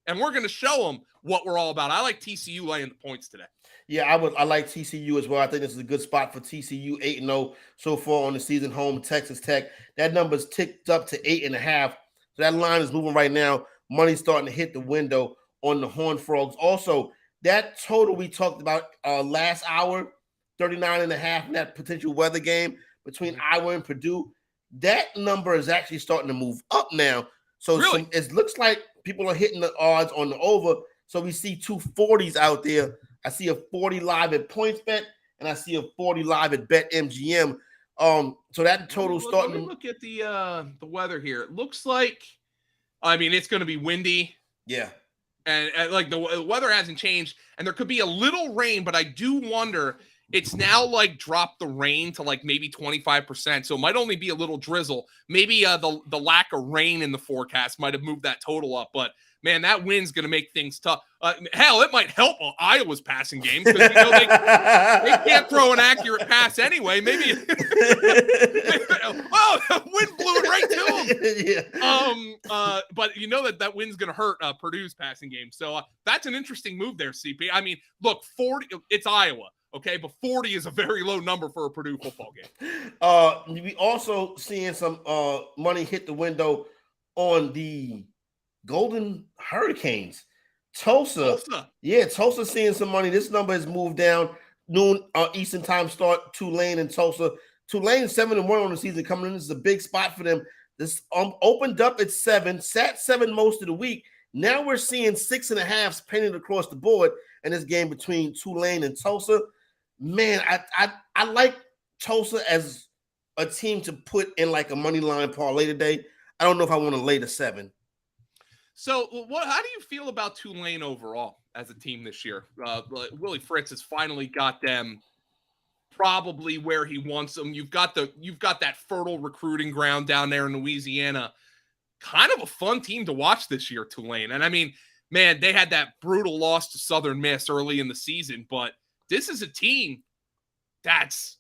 And we're going to show them what we're all about. I like TCU laying the points today. Yeah, I like TCU as well. I think this is a good spot for TCU, 8-0 so far on the season, home Texas Tech. That number's ticked up to 8.5. So that line is moving right now. Money's starting to hit the window on the Horned Frogs. Also, that total we talked about last hour, 39.5 in that potential weather game between Iowa and Purdue, that number is actually starting to move up now. So really? It looks like people are hitting the odds on the over. So we see 2 40s out there. I see a 40 live at PointsBet, and I see a 40 live at BetMGM. So that total starting. Let me look at the weather here. It looks like, it's going to be windy. Yeah. And the weather hasn't changed, and there could be a little rain, but I do wonder. It's now dropped the rain to maybe 25%. So it might only be a little drizzle. Maybe the lack of rain in the forecast might have moved that total up. But man, that wind's going to make things tough. Hell, it might help Iowa's passing game because they can't throw an accurate pass anyway. Maybe the wind blew it right to them. Yeah. But that wind's going to hurt Purdue's passing game. So that's an interesting move there, CP. Look, 40. It's Iowa. Okay, but 40 is a very low number for a Purdue football game. We also seeing some money hit the window on the Golden Hurricanes. Tulsa. Yeah, Tulsa seeing some money. This number has moved down. Noon Eastern time start. Tulane and Tulsa. Tulane 7-1 on the season coming in. This is a big spot for them. This opened up at 7, sat 7 most of the week. Now we're seeing 6.5s painted across the board in this game between Tulane and Tulsa. Man, I like Tulsa as a team to put in like a money line parlay today. I don't know if I want to lay the 7. So, how do you feel about Tulane overall as a team this year? Willie Fritz has finally got them probably where he wants them. You've got that fertile recruiting ground down there in Louisiana. Kind of a fun team to watch this year, Tulane. And I mean, man, they had that brutal loss to Southern Miss early in the season, but this is a team that's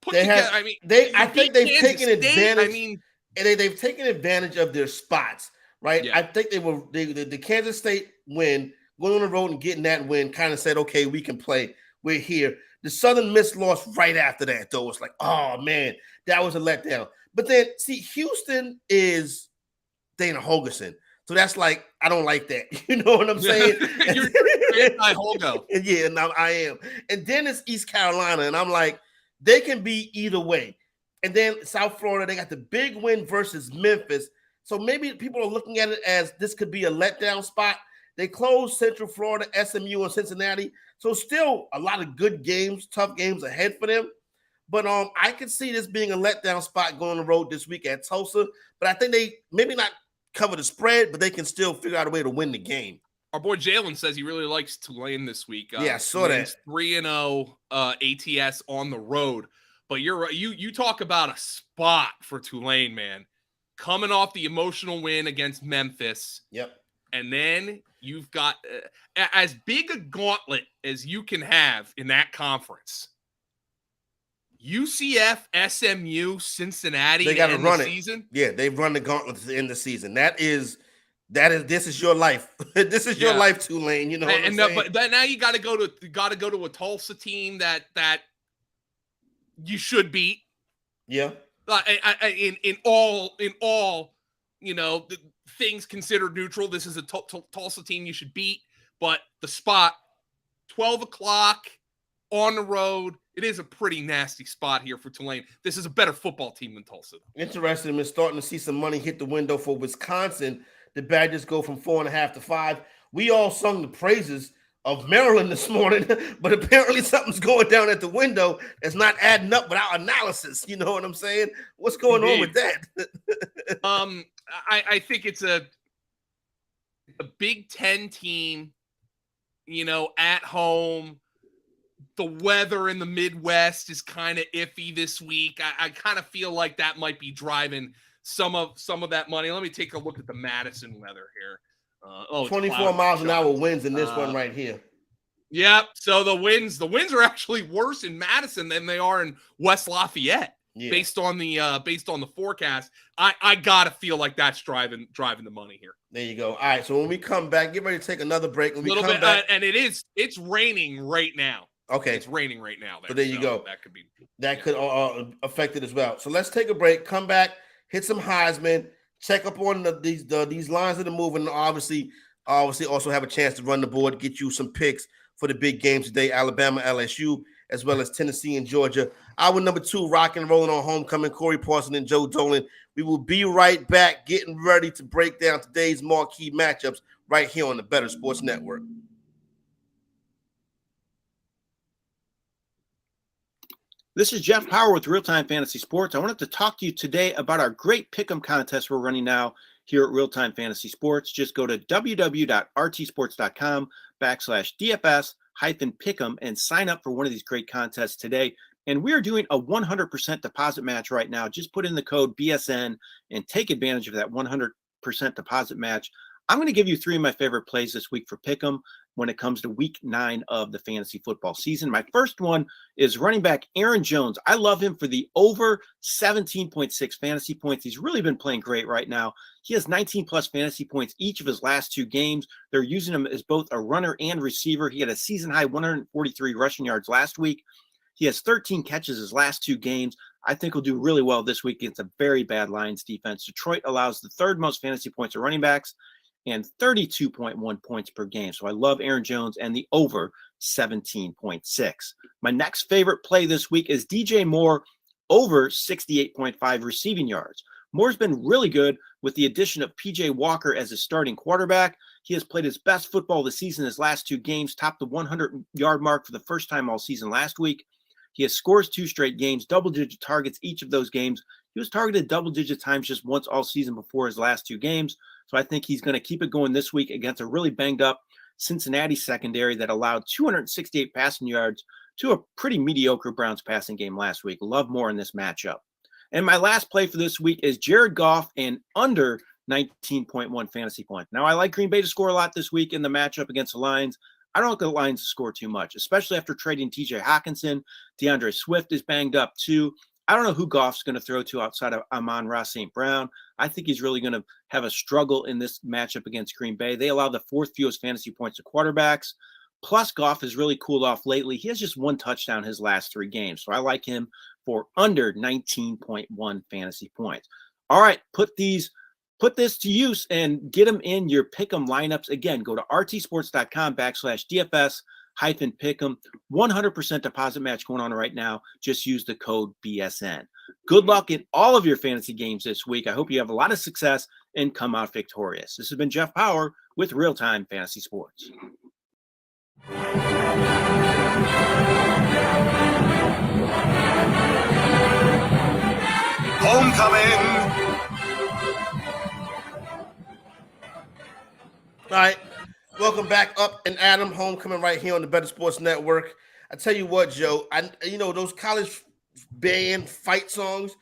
put together. I mean, I think they've taken advantage. I mean, they've taken advantage of their spots. Right, yeah. I think the Kansas State win, going on the road and getting that win, kind of said, okay, we can play. We're here. The Southern Miss loss right after that, though, was like, oh man, that was a letdown. But then, see, Houston is Dana Holgerson, so that's like, I don't like that. You know what I'm saying? You're anti-Holgo. Yeah, no, I am. And then it's East Carolina, and I'm like, they can be either way. And then South Florida, they got the big win versus Memphis. So maybe people are looking at it as this could be a letdown spot. They closed Central Florida, SMU, and Cincinnati. So still a lot of good games, tough games ahead for them. But I could see this being a letdown spot going on the road this week at Tulsa. But I think they maybe not cover the spread, but they can still figure out a way to win the game. Our boy Jalen says he really likes Tulane this week. Yeah, I saw that. 3-0 ATS on the road. But you're right. You talk about a spot for Tulane, man. Coming off the emotional win against Memphis. Yep. And then you've got as big a gauntlet as you can have in that conference. UCF, SMU, Cincinnati. They got to run it. Season. Yeah, they've run the gauntlet to end the season. This is your life. This is your life, Tulane. You know what I'm saying? But now you got to go to a Tulsa team that you should beat. Yeah. In all, you know, things considered neutral, this is a Tulsa team you should beat. But the spot, 12 o'clock on the road, it is a pretty nasty spot here for Tulane. This is a better football team than Tulsa. Interesting. We're starting to see some money hit the window for Wisconsin. The Badgers go from 4.5 to 5. We all sung the praises of Maryland this morning, but apparently something's going down at the window that's not adding up without analysis. You know what I'm saying? What's going on with that? I think it's a Big Ten team, you know, at home. The weather in the Midwest is kind of iffy this week. I kind of feel like that might be driving some of that money. Let me take a look at the Madison weather here. 24 miles an hour winds in this one right here. Yeah, so the winds are actually worse in Madison than they are in West Lafayette. Yeah. Based on the forecast. I gotta feel like that's driving the money here. There you go. All right, so when we come back, get ready to take another break. When a little bit, and it's raining right now. Okay, it's raining right now. So there you go. That could affect it as well. So let's take a break. Come back, hit some Heisman. Check up on these lines that are moving. Obviously also have a chance to run the board, get you some picks for the big games today, Alabama, LSU, as well as Tennessee and Georgia. Hour number 2, rock and rolling on homecoming. Corey Parson and Joe Dolan. We will be right back, getting ready to break down today's marquee matchups right here on the Bettor Sports Network. This is Jeff Power with Real Time Fantasy Sports. I wanted to talk to you today about our great pick'em contest we're running now here at Real Time Fantasy Sports. Just go to www.rtsports.com/DFS-pick'em and sign up for one of these great contests today. And we are doing a 100% deposit match right now. Just put in the code BSN and take advantage of that 100% deposit match. I'm going to give you 3 of my favorite plays this week for pick'em when it comes to week 9 of the fantasy football season. My first one is running back Aaron Jones. I love him for the over 17.6 fantasy points. He's really been playing great right now. He has 19 plus fantasy points each of his last 2 games. They're using him as both a runner and receiver. He had a season high 143 rushing yards last week. He has 13 catches his last 2 games. I think he'll do really well this week against a very bad Lions defense. Detroit allows the 3rd most fantasy points to running backs and 32.1 points per game. So I love Aaron Jones and the over 17.6. My next favorite play this week is DJ Moore over 68.5 receiving yards. Moore's been really good with the addition of PJ Walker as his starting quarterback. He has played his best football this season. His last 2 games topped the 100-yard mark for the first time all season last week. He has scores 2 straight games, double-digit targets each of those games. He was targeted double-digit times just once all season before his last 2 games. So I think he's going to keep it going this week against a really banged-up Cincinnati secondary that allowed 268 passing yards to a pretty mediocre Browns passing game last week. Love more in this matchup. And my last play for this week is Jared Goff and under 19.1 fantasy points. Now, I like Green Bay to score a lot this week in the matchup against the Lions. I don't like the Lions to score too much, especially after trading TJ Hawkinson. DeAndre Swift is banged up too. I don't know who Goff's going to throw to outside of Amon-Ra St. Brown. I think he's really going to have a struggle in this matchup against Green Bay. They allow the 4th fewest fantasy points to quarterbacks. Plus, Goff has really cooled off lately. He has just 1 touchdown his last 3 games. So I like him for under 19.1 fantasy points. All right, put this to use and get them in your pick'em lineups. Again, go to rtsports.com/DFS-pick'em. 100% deposit match going on right now. Just use the code BSN. Good luck in all of your fantasy games this week. I hope you have a lot of success and come out victorious. This has been Jeff Power with Real Time Fantasy Sports. Homecoming. All right, welcome back up and Adam, homecoming right here on the Bettor Sports Network. I tell you what, Joe, those college band fight songs,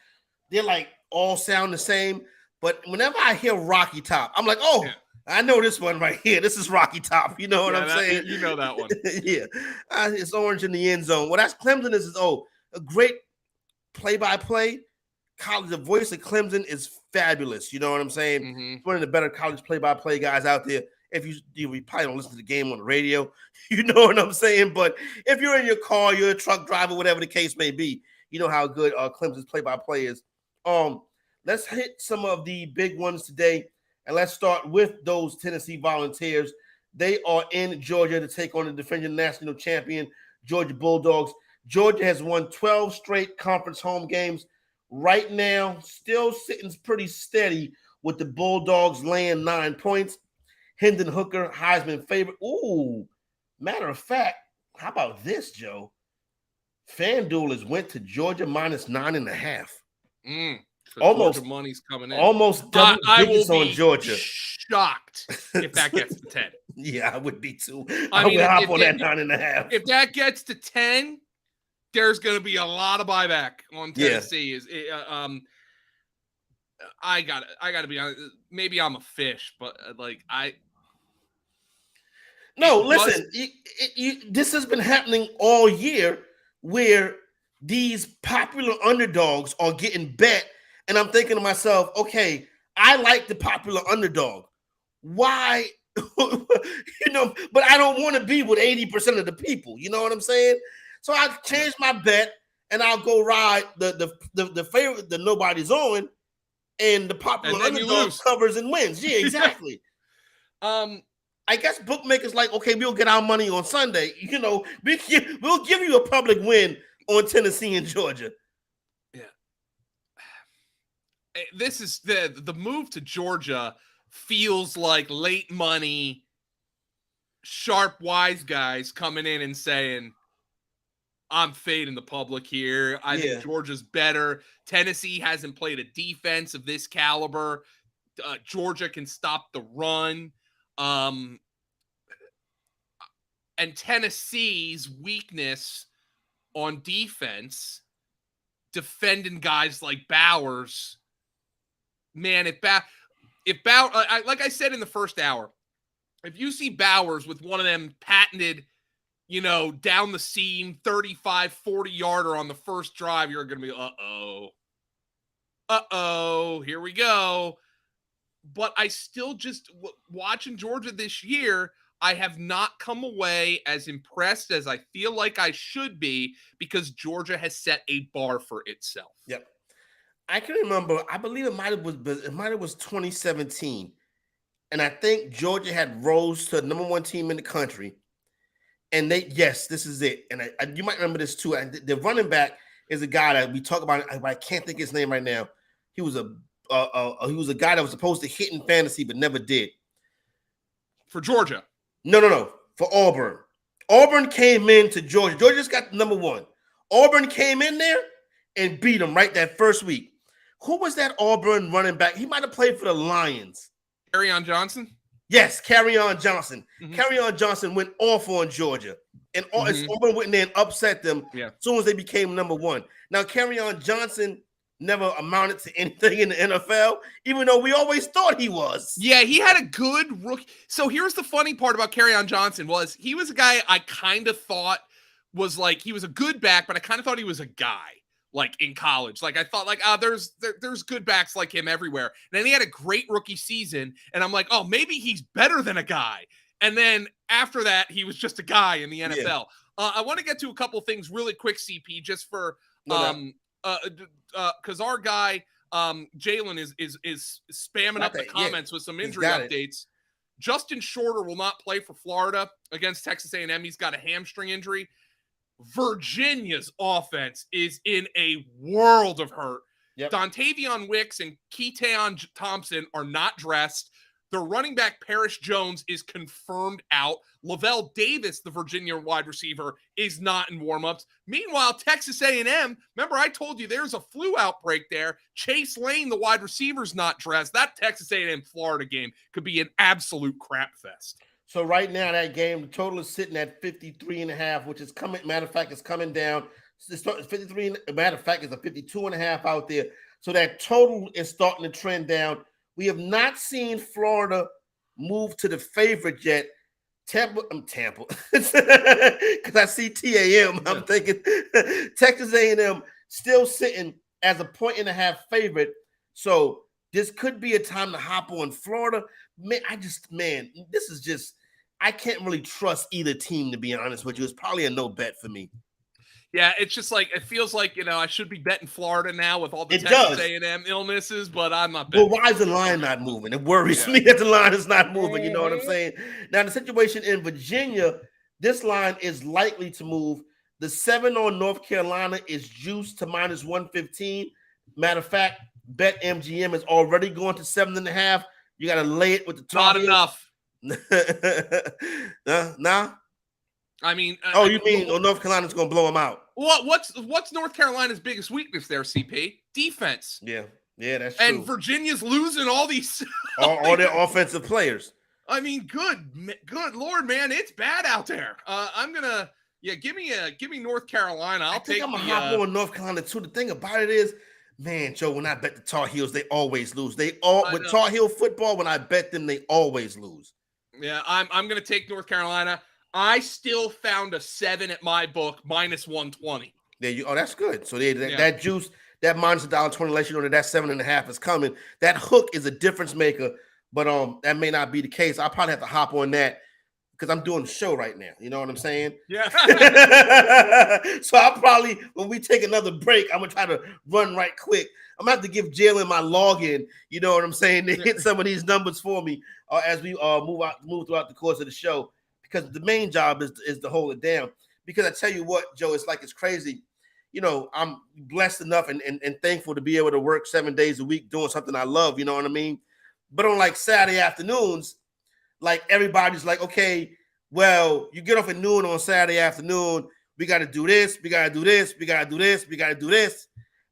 they're like all sound the same. But whenever I hear Rocky Top, I'm like, oh, yeah. I know this one right here. This is Rocky Top. You know what I'm saying? You know that one. Yeah. It's orange in the end zone. Well, that's Clemson is a great play-by-play. The voice of Clemson is fabulous. You know what I'm saying? Mm-hmm. One of the better college play-by-play guys out there. If you probably don't listen to the game on the radio, you know what I'm saying? But if you're in your car, you're a truck driver, whatever the case may be, you know how good Clemson's play-by-play is. Let's hit some of the big ones today, and let's start with those Tennessee Volunteers. They are in Georgia to take on the defending national champion, Georgia Bulldogs. Georgia has won 12 straight conference home games. Right now, still sitting pretty steady with the Bulldogs laying 9 points. Hendon Hooker, Heisman favorite. Ooh, matter of fact, how about this, Joe? FanDuel has went to Georgia minus 9.5. So almost Georgia money's coming in. Almost double digits on Georgia. Shocked if that gets to 10. Yeah, I would be too. I mean, would hop on that 9.5. If that gets to 10, there's going to be a lot of buyback on Tennessee. Yeah. I got to be honest. Maybe I'm a fish, but listen. This has been happening all year, where these popular underdogs are getting bet, and I'm thinking to myself, okay, I like the popular underdog. Why? But I don't want to be with 80% of the people. You know what I'm saying? So I changed my bet, and I'll go ride the favorite that nobody's on, and the popular underdog covers and wins. Yeah, exactly. I guess bookmakers like, okay, we'll get our money on Sunday. We'll give you a public win on Tennessee and Georgia. Yeah. This is the move to Georgia feels like late money, sharp, wise guys coming in and saying, I'm fading the public here. I think Georgia's better. Tennessee hasn't played a defense of this caliber. Georgia can stop the run. And Tennessee's weakness on defense, defending guys like Bowers, man, if Bowers, like I said in the first hour, if you see Bowers with one of them patented, down the seam, 35, 40-yarder on the first drive, you're going to be, here we go. But I still just, watching Georgia this year, I have not come away as impressed as I feel like I should be because Georgia has set a bar for itself. Yep. I can remember, I believe it might have was 2017. And I think Georgia had rose to the number one team in the country. And this is it. And you might remember this too. The running back is a guy that we talk about. I can't think of his name right now. He was a guy that was supposed to hit in fantasy but never did. For Georgia. No. For Auburn. Auburn came into Georgia. Georgia just got number one. Auburn came in there and beat them right that first week. Who was that Auburn running back? He might have played for the Lions. Kerryon Johnson? Yes, Kerryon Johnson. Mm-hmm. Kerryon Johnson went off on Georgia. And Auburn went in there and upset them as soon as they became number one. Now, Kerryon Johnson never amounted to anything in the NFL, even though we always thought he was. Yeah, he had a good rookie. So here's the funny part about Kerryon Johnson was he was a guy I kind of thought was like, he was a good back, but I kind of thought he was a guy, like in college. Like I thought like, there's good backs like him everywhere. And then he had a great rookie season. And I'm like, oh, maybe he's better than a guy. And then after that, he was just a guy in the NFL. Yeah. I want to get to a couple things really quick, CP, just for because our guy Jalen is spamming up the comments with some injury updates. Justin Shorter will not play for Florida against Texas A&M. He's got a hamstring injury. Virginia's offense is in a world of hurt. Yep. Dontavion Wicks and Keaton Thompson are not dressed. The running back Parrish Jones is confirmed out. Lavelle Davis, the Virginia wide receiver, is not in warmups. Meanwhile, Texas A&M, remember I told you there's a flu outbreak there. Chase Lane, the wide receiver's not dressed. That Texas A&M Florida game could be an absolute crap fest. So right now that game, the total is sitting at 53.5, which is coming. Matter of fact, it's coming down. It's 53. Matter of fact, it's a 52.5 out there. So that total is starting to trend down. We have not seen Florida move to the favorite yet. Tampa, because I see TAM. I'm thinking Texas A&M still sitting as a 1.5 favorite. So this could be a time to hop on Florida. This is just, I can't really trust either team, to be honest with you. It's probably a no bet for me. Yeah, it's just like, it feels like, I should be betting Florida now with all the Texas A&M illnesses, but I'm not betting. Well, why is the line not moving? It worries me that the line is not moving. You know what I'm saying? Now, the situation in Virginia, this line is likely to move. The 7 on North Carolina is juiced to minus 115. Matter of fact, BetMGM is already going to 7.5. You got to lay it with the top. Not enough. Nah. I mean, you mean North Carolina's going to blow them out? What's North Carolina's biggest weakness there, CP? Defense. Yeah, that's true. And Virginia's losing all these all their offensive players. I mean, good Lord, man, it's bad out there. I'm gonna give me North Carolina. I'm gonna hop on North Carolina too. The thing about it is, man, Joe, when I bet the Tar Heels, they always lose. With Tar Heel football, when I bet them, they always lose. Yeah, I'm gonna take North Carolina. I still found a 7 at my book, minus 120. That's good. So that juice, that minus $1.20 lets you know that 7.5 is coming. That hook is a difference maker, but that may not be the case. I'll probably have to hop on that because I'm doing the show right now. You know what I'm saying? Yeah. So I'll probably, when we take another break, I'm gonna try to run right quick. I'm gonna have to give Jalen my login. You know what I'm saying? To hit some of these numbers for me as we move throughout the course of the show. Because the main job is to hold it down. Because I tell you what, Joe, it's crazy. I'm blessed enough and thankful to be able to work 7 days a week doing something I love, you know what I mean? But on like Saturday afternoons, like everybody's like, okay, well, you get off at noon on Saturday afternoon, we got to do this, we got to do this, we got to do this, we got to do this.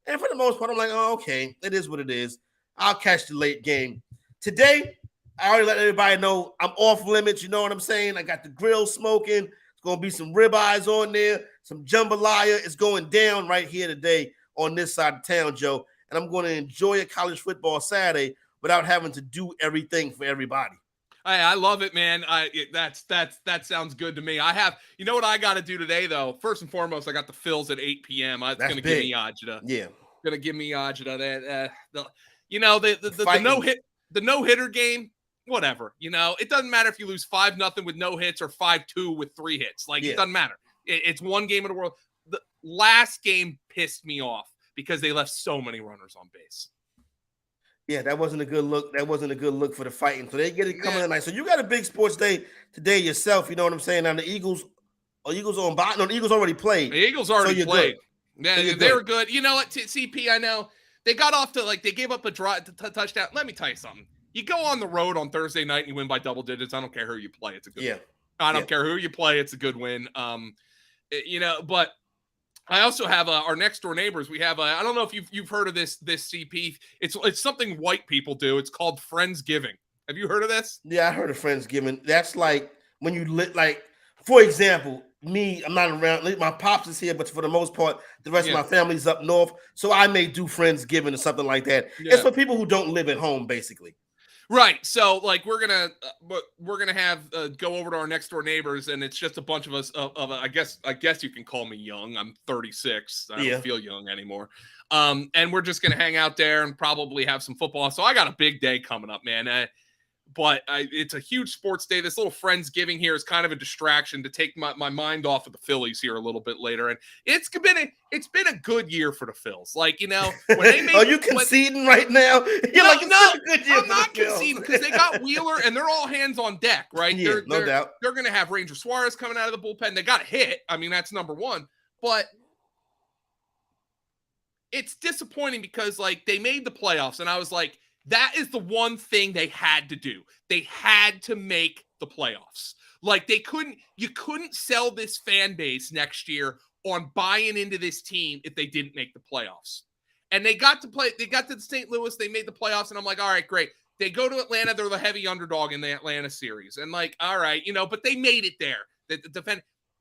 And for the most part, I'm like, oh, okay, it is what it is. I'll catch the late game. Today, I already let everybody know I'm off limits. You know what I'm saying? I got the grill smoking. It's going to be some ribeyes on there, some jambalaya. It's going down right here today on this side of town, Joe. And I'm going to enjoy a college football Saturday without having to do everything for everybody. I love it, man. That sounds good to me. You know what I got to do today, though? First and foremost, I got the Phils at 8 p.m. It's going to give me agita. Yeah. Going to give me agita. The no-hitter game. whatever. It doesn't matter if you lose 5-0 with no hits or 5-2 with 3 hits. It doesn't matter. It's one game in the world. The last game pissed me off because they left so many runners on base. Yeah, that wasn't a good look. That wasn't a good look for the fighting. So they get it coming tonight. So you got a big sports day today yourself. You know what I'm saying? Now the Eagles on bye. No, the Eagles already played. The Eagles already played. Good. Yeah, they were good. You know what, CP? I know they got off to they gave up a touchdown. Let me tell you something. You go on the road on Thursday night and you win by double digits. I don't care who you play. It's a good win. I don't care who you play. It's a good win. But I also have our next door neighbors. We have I don't know if you've heard of this CP. It's something white people do. It's called Friendsgiving. Have you heard of this? Yeah, I heard of Friendsgiving. That's like when you for example, me, I'm not around. My pops is here, but for the most part, the rest of my family's up north. So I may do Friendsgiving or something like that. Yeah. It's for people who don't live at home, basically. Right. So we're gonna have go over to our next door neighbors, and it's just a bunch of us. I guess you can call me young. I'm 36. I don't feel young anymore. And we're just gonna hang out there and probably have some football. So I got a big day coming up, man. But it's a huge sports day. This little Friendsgiving here is kind of a distraction to take my mind off of the Phillies here a little bit later. And it's been a good year for the Phils. When they made, are you conceding right now? I'm not conceding because they got Wheeler and they're all hands on deck, right? Yeah, no doubt. They're going to have Ranger Suarez coming out of the bullpen. They got a hit. I mean, that's number one. But it's disappointing because they made the playoffs, and I was like, that is the one thing they had to do. They had to make the playoffs. You couldn't sell this fan base next year on buying into this team if they didn't make the playoffs. And they got to St. Louis, they made the playoffs, and I'm like, all right, great. They go to Atlanta, they're the heavy underdog in the Atlanta series. And all right, but they made it there.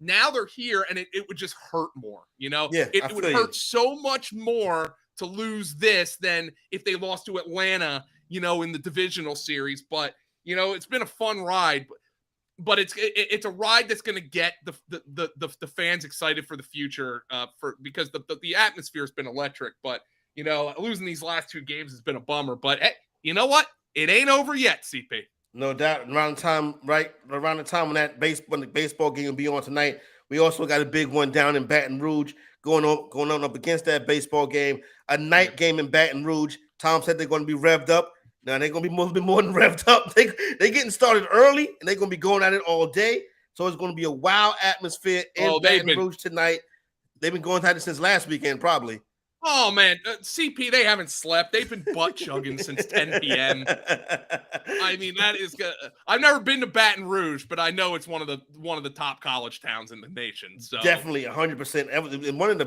Now they're here, and it would just hurt more, Yeah, it would hurt so much more to lose this than if they lost to Atlanta, in the divisional series. But, it's been a fun ride, but it's a ride that's going to get the fans excited for the future because the atmosphere has been electric. But, losing these last 2 games has been a bummer. But hey, you know what? It ain't over yet, CP. No doubt. Around the time when when the baseball game will be on tonight, we also got a big one down in Baton Rouge going on up against that baseball game. A night game in Baton Rouge. Tom said they're going to be revved up. Now they're going to be more than revved up. They're getting started early, and they're going to be going at it all day. So it's going to be a wild atmosphere in Baton Rouge tonight. They've been going at it since last weekend, probably. Oh, man. CP, they haven't slept. They've been butt chugging since 10 p.m. I mean, that is good. I've never been to Baton Rouge, but I know it's one of the top college towns in the nation. So definitely 100%. And one of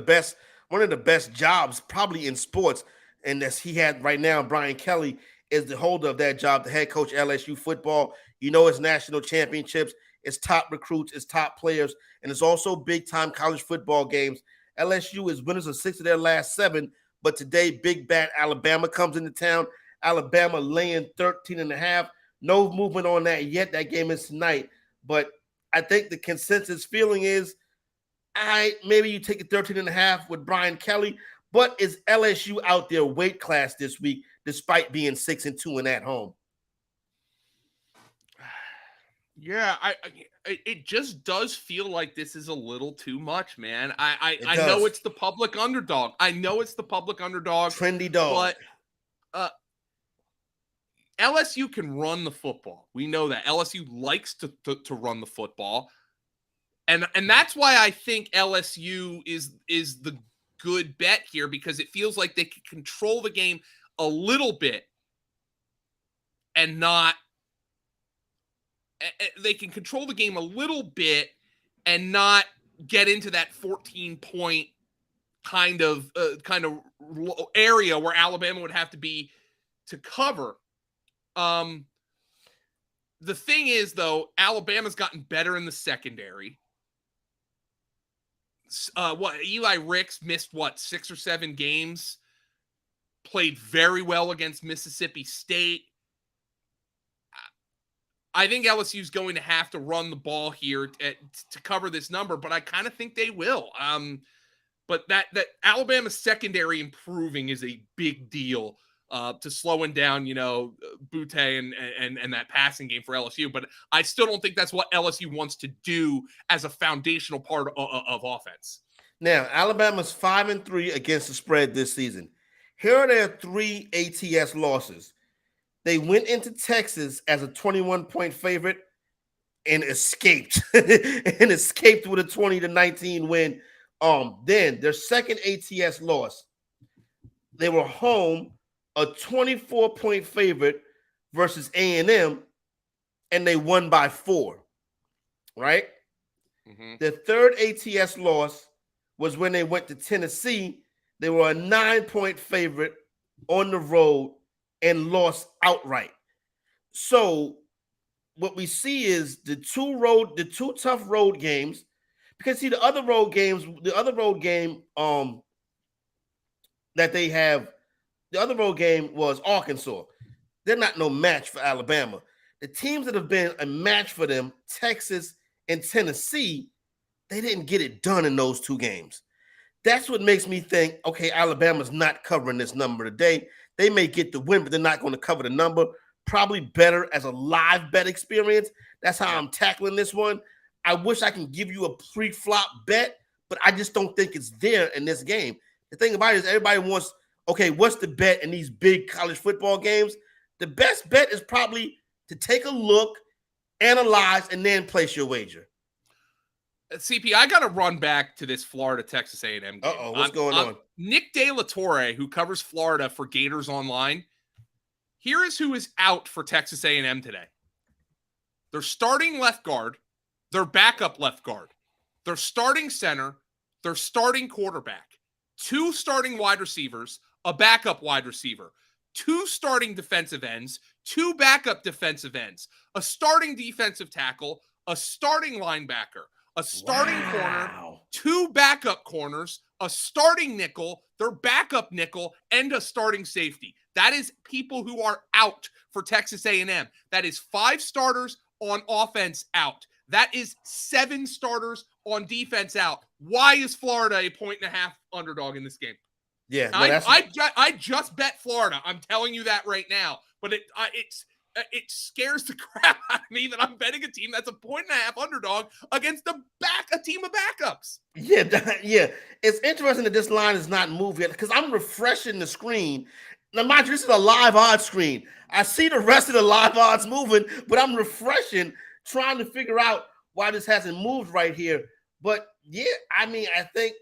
the best jobs probably in sports, and as he had right now, Brian Kelly is the holder of that job, the head coach LSU football. It's national championships, it's top recruits, it's top players, and it's also big-time college football games. LSU is winners of 6 of their last 7, but today, big bad Alabama comes into town. Alabama laying 13.5. No movement on that yet. That game is tonight. But I think the consensus feeling is, maybe you take a 13.5 with Brian Kelly, but is LSU out their weight class this week despite being 6-2 and at home? Yeah, it just does feel like this is a little too much, man. I know it's the public underdog. Trendy dog. But LSU can run the football. We know that. LSU likes to run the football. And that's why I think LSU is the good bet here, because it feels like they can control the game a little bit and not they can control the game a little bit and not get into that 14-point kind of area where Alabama would have to be to cover. The thing is, though, Alabama's gotten better in the secondary. Eli Ricks missed 6 or 7 games, played very well against Mississippi State. I think LSU is going to have to run the ball here to cover this number, but I kind of think they will. But that Alabama secondary improving is a big deal to slowing down, Butte and that passing game for LSU. But I still don't think that's what LSU wants to do as a foundational part of offense. Now, Alabama's 5-3 against the spread this season. Here are their 3 ATS losses. They went into Texas as a 21-point favorite and escaped with a 20-19 win. Then their second ATS loss, they were home a 24-point favorite versus A&M, and they won by 4. Right? Mm-hmm. The third ATS loss was when they went to Tennessee. They were a 9-point favorite on the road and lost outright. So what we see is the two tough road games, because see the other road game that they have, the other road game was Arkansas. They're not no match for Alabama. The teams that have been a match for them, Texas and Tennessee, they didn't get it done in those 2 games. That's what makes me think, okay, Alabama's not covering this number today. They may get the win, but they're not going to cover the number. Probably better as a live bet experience. That's how I'm tackling this one. I wish I can give you a pre-flop bet, but I just don't think it's there in this game. The thing about it is everybody wants, okay, what's the bet in these big college football games? The best bet is probably to take a look, analyze, and then place your wager. CP, I got to run back to this Florida-Texas A&M game. Uh-oh, what's going on? Nick De La Torre, who covers Florida for Gators Online, here is who is out for Texas A&M today. Their starting left guard, their backup left guard, their starting center, their starting quarterback, 2 starting wide receivers, a backup wide receiver, 2 starting defensive ends, 2 backup defensive ends, a starting defensive tackle, a starting linebacker, a starting corner, 2 backup corners, a starting nickel, their backup nickel, and a starting safety. That is people who are out for Texas A&M. That is 5 starters on offense out. That is 7 starters on defense out. Why is Florida a 1.5 underdog in this game? Yeah, no, I just bet Florida. I'm telling you that right now. But it scares the crap out of me that I'm betting a team that's a 1.5 underdog against a team of backups. Yeah. It's interesting that this line is not moved yet because I'm refreshing the screen. Now, mind you, this is a live odds screen. I see the rest of the live odds moving, but I'm refreshing, trying to figure out why this hasn't moved right here. But yeah, I mean, I think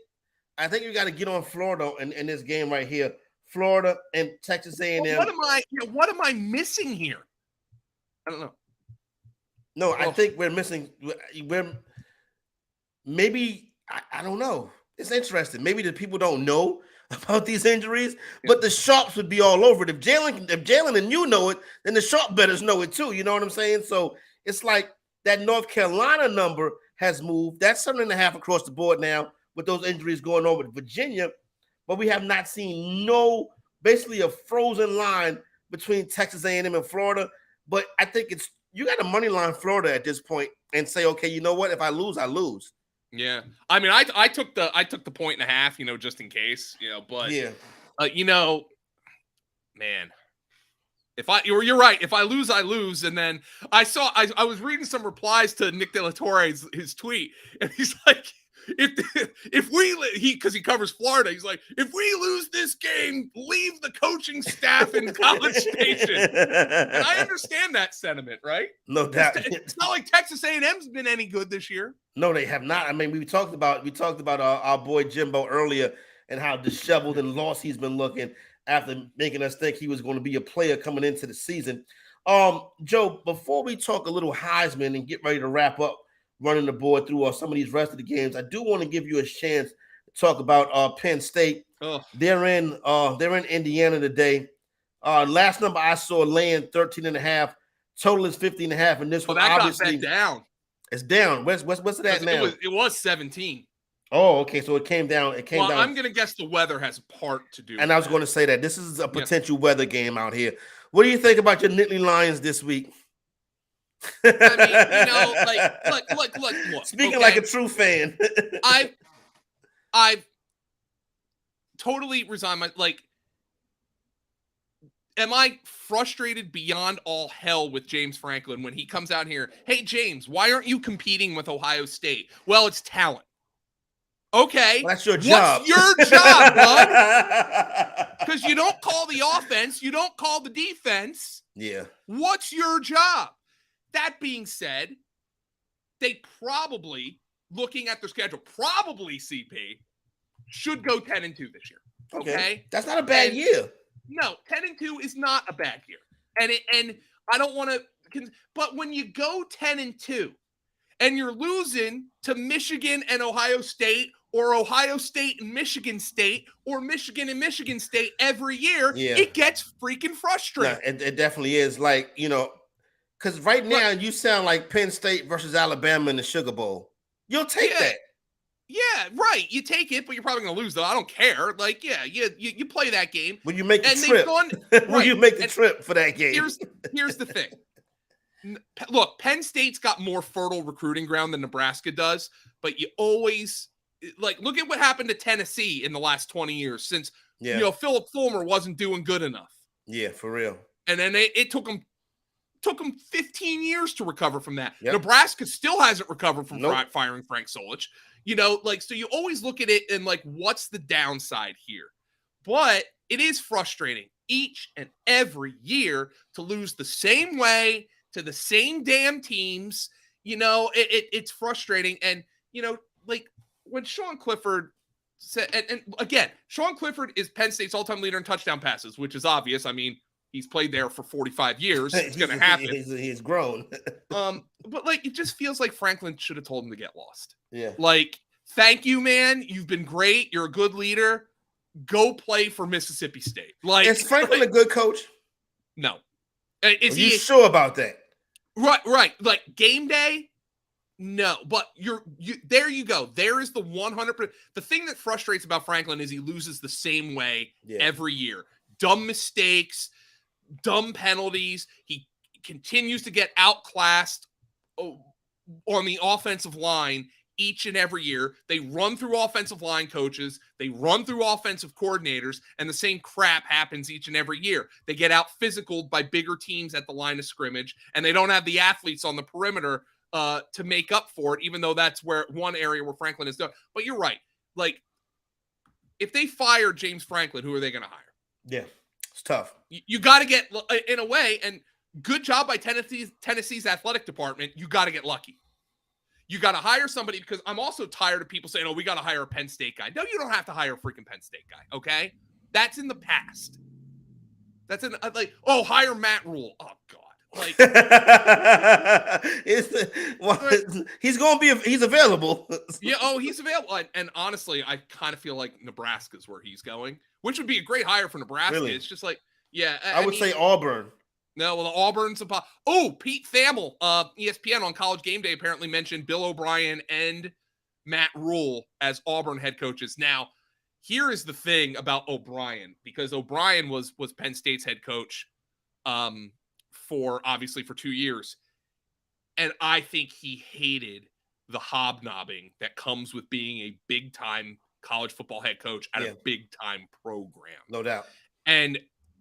you got to get on Florida in this game right here. Florida and Texas A&M. What am I missing here? I don't know. No, I think we're missing. Maybe I don't know. It's interesting. Maybe the people don't know about these injuries, but the sharps would be all over it. If Jalen and you know it, then the sharp bettors know it too. You know what I'm saying? So it's like that North Carolina number has moved. That's 7.5 across the board now with those injuries going on with Virginia, but we have not seen basically a frozen line between Texas A&M and Florida. But I think you got a money line Florida at this point and say, okay, you know what? If I lose, I lose. Yeah, I mean, I took the 1.5, just in case, but yeah, man, you're right. If I lose, I lose. And then I was reading some replies to Nick De La Torre's his tweet, and he's like, because he covers Florida, he's like, if we lose this game, leave the coaching staff in College Station. And I understand that sentiment, right? No doubt. It's not like Texas A&M's been any good this year. No, they have not. I mean, we talked about our boy Jimbo earlier and how disheveled and lost he's been looking after making us think he was going to be a player coming into the season. Joe, before we talk a little Heisman and get ready to wrap up running the board through some of these rest of the games, I do want to give you a chance to talk about Penn State. They're in Indiana today. Last number I saw laying 13.5. Total is 50.5. And this one obviously got down. It's down. What's it at now? It was 17. Oh, okay. So it came down. Down. I'm going to guess the weather has a part to do. And I was going to say that this is a potential weather game out here. What do you think about your Nittany Lions this week? I mean, look. Speaking like a true fan. I've totally resigned am I frustrated beyond all hell with James Franklin when he comes out here? Hey, James, why aren't you competing with Ohio State? Well, it's talent. Okay. Well, that's your job. What's your job, bud? Because you don't call the offense. You don't call the defense. Yeah. What's your job? That being said, they probably, looking at their schedule, probably CP should go 10-2 this year. Okay. That's not a bad year. No, 10-2 is not a bad year. And I don't want to, but when you go 10-2 and you're losing to Michigan and Ohio State, or Ohio State and Michigan State, or Michigan and Michigan State every year, it gets freaking frustrating. No, it definitely is. Like, because right now you sound like Penn State versus Alabama in the Sugar Bowl. You'll take that. Yeah, right. You take it, but you're probably going to lose, though. I don't care. Like, yeah, you play that game. When you make the trip. When you make the trip for that game. Here's the thing. Look, Penn State's got more fertile recruiting ground than Nebraska does, but you always, look at what happened to Tennessee in the last 20 years since, Philip Fulmer wasn't doing good enough. Yeah, for real. And then it took them 15 years to recover from that. Yep. Nebraska still hasn't recovered from firing Frank Solich. So you always look at it and what's the downside here? But it is frustrating each and every year to lose the same way to the same damn teams. It's frustrating. And, when Sean Clifford said, and again, Sean Clifford is Penn State's all-time leader in touchdown passes, which is obvious. I mean, he's played there for 45 years. It's going to happen. He's grown. But it just feels like Franklin should have told him to get lost. Yeah. Thank you, man. You've been great. You're a good leader. Go play for Mississippi State. Is Franklin a good coach? No. Are you sure about that? Right. Game day? No. But there you go. There is the 100%. The thing that frustrates about Franklin is he loses the same way every year. Dumb mistakes, dumb penalties. He continues to get outclassed on the offensive line each and every year. They run through offensive line coaches. They run through offensive coordinators, and the same crap happens each and every year. They get out physicaled by bigger teams at the line of scrimmage, and they don't have the athletes on the perimeter to make up for it, even though that's one area where Franklin is done. But you're right. If they fire James Franklin, who are they going to hire? Yeah, it's tough. You got to get, in a way, and good job by Tennessee's athletic department. You got to get lucky. You got to hire somebody, because I'm also tired of people saying, we got to hire a Penn State guy. No, you don't have to hire a freaking Penn State guy, okay? That's in the past. That's hire Matt Rule. Oh, God. He's available. Yeah, he's available. And honestly, I kind of feel like Nebraska's where he's going, which would be a great hire for Nebraska. Really? It's just I would say Auburn. No, well, the Auburn's Pete Thamel, ESPN on College Game Day apparently mentioned Bill O'Brien and Matt Rule as Auburn head coaches. Now, here is the thing about O'Brien, because O'Brien was Penn State's head coach for 2 years. And I think he hated the hobnobbing that comes with being a big-time college football head coach at a big-time program. No doubt. And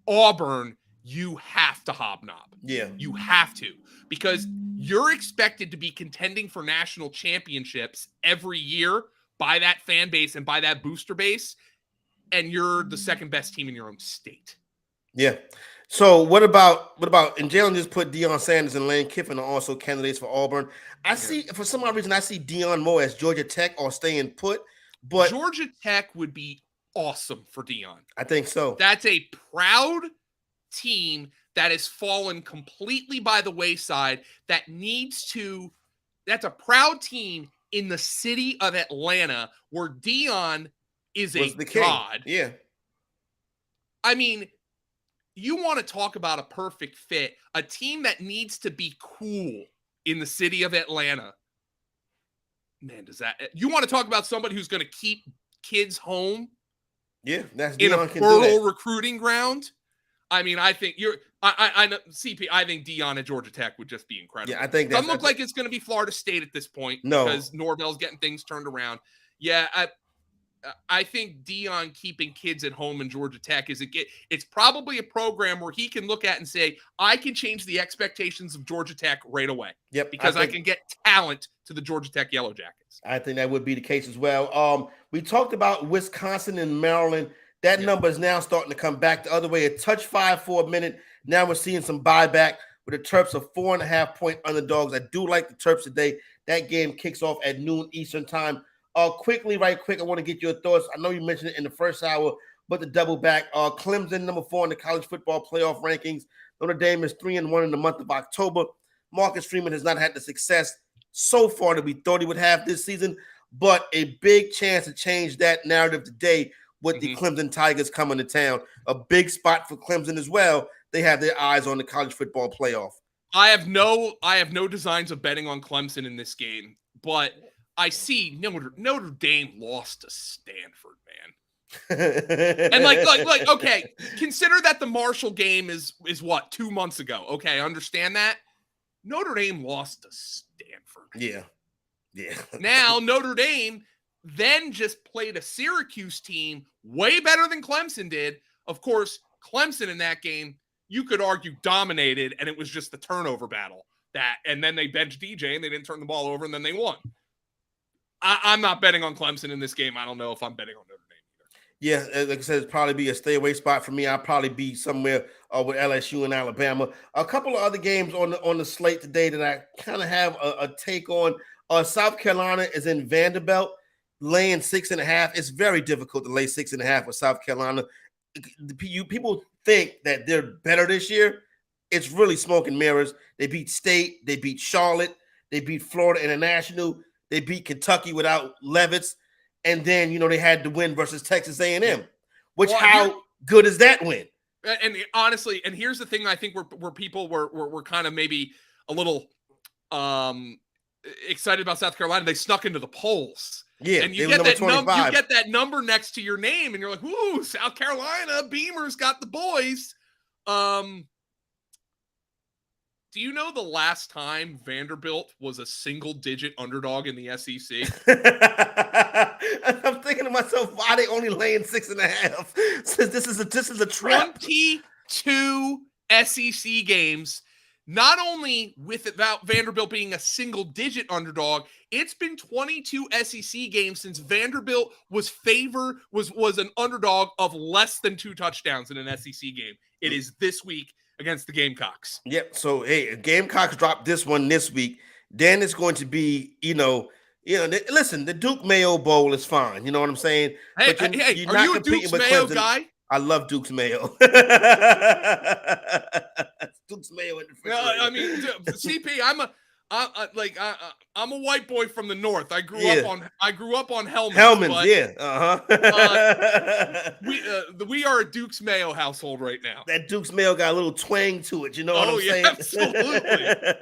Auburn, you have to hobnob. Yeah. You have to, because you're expected to be contending for national championships every year by that fan base and by that booster base, and you're the second best team in your own state. Yeah. So what about and Jalen just put Deion Sanders and Lane Kiffin are also candidates for Auburn. I see, for some odd reason, I see Deion more as Georgia Tech or staying put, but Georgia Tech would be awesome for Deion. I think so. That's a proud team that has fallen completely by the wayside, that's a proud team in the city of Atlanta where Deion is a god. Yeah. I mean, you want to talk about a perfect fit, a team that needs to be cool in the city of Atlanta. Man, you want to talk about somebody who's going to keep kids home? Yeah, that's in Deion a fertile recruiting ground. I mean, I think I know CP. I think Deion at Georgia Tech would just be incredible. Yeah, I think doesn't look like it's going to be Florida State at this point. No, because Norvell's getting things turned around. Yeah, I think Dion keeping kids at home in Georgia Tech it's probably a program where he can look at and say, I can change the expectations of Georgia Tech right away. Yep, because I can get talent to the Georgia Tech Yellow Jackets. I think that would be the case as well. We talked about Wisconsin and Maryland. That number is now starting to come back the other way. A touch 5 for a minute. Now we're seeing some buyback with the Terps of 4.5-point underdogs. I do like the Terps today. That game kicks off at noon Eastern time. Right quick, I want to get your thoughts. I know you mentioned it in the first hour, but the double back. Clemson, number 4 in the college football playoff rankings. Notre Dame is 3-1 in the month of October. Marcus Freeman has not had the success so far that we thought he would have this season, but a big chance to change that narrative today with the Clemson Tigers coming to town. A big spot for Clemson as well. They have their eyes on the college football playoff. I have no designs of betting on Clemson in this game, but I see Notre Dame lost to Stanford, man. And okay, consider that the Marshall game is what, 2 months ago. Okay, I understand that. Notre Dame lost to Stanford. Yeah. Now Notre Dame then just played a Syracuse team way better than Clemson did. Of course, Clemson in that game, you could argue, dominated, and it was just the turnover battle. And then they benched DJ and they didn't turn the ball over, and then they won. I'm not betting on Clemson in this game. I don't know if I'm betting on Notre Dame either. Yeah, like I said, it'd probably be a stay away spot for me. I'll probably be somewhere with LSU and Alabama. A couple of other games on the slate today that I kind of have a take on. South Carolina is in Vanderbilt, laying 6.5. It's very difficult to lay 6.5 with South Carolina. People think that they're better this year. It's really smoke and mirrors. They beat State. They beat Charlotte. They beat Florida International. They beat Kentucky without Levitz. And then, they had to win versus Texas A&M. How good is that win? And honestly, and here's the thing I think where people were kind of maybe a little excited about South Carolina. They snuck into the polls. Yeah, and you get that number next to your name, and you're like, "Ooh, South Carolina, Beamer's got the boys." Do you know the last time Vanderbilt was a single-digit underdog in the SEC? I'm thinking to myself, why are they only laying 6.5? Since this is a trap. 22 SEC games. Not only without Vanderbilt being a single-digit underdog, it's been 22 SEC games since Vanderbilt was an underdog of less than 2 touchdowns in an SEC game. It is this week against the Gamecocks. Yep. So, hey, Gamecocks dropped this one this week. Then it's going to be, listen, the Duke Mayo Bowl is fine. You know what I'm saying? Hey, you're are you a Duke's Mayo Clemson guy? I love Duke's Mayo. Duke's Mayo in the refrigerator. I mean, CP, I'm a white boy from the north. I grew up on Hellman's. Hellman's, We are a Duke's Mayo household right now. That Duke's Mayo got a little twang to it. You know what I'm saying?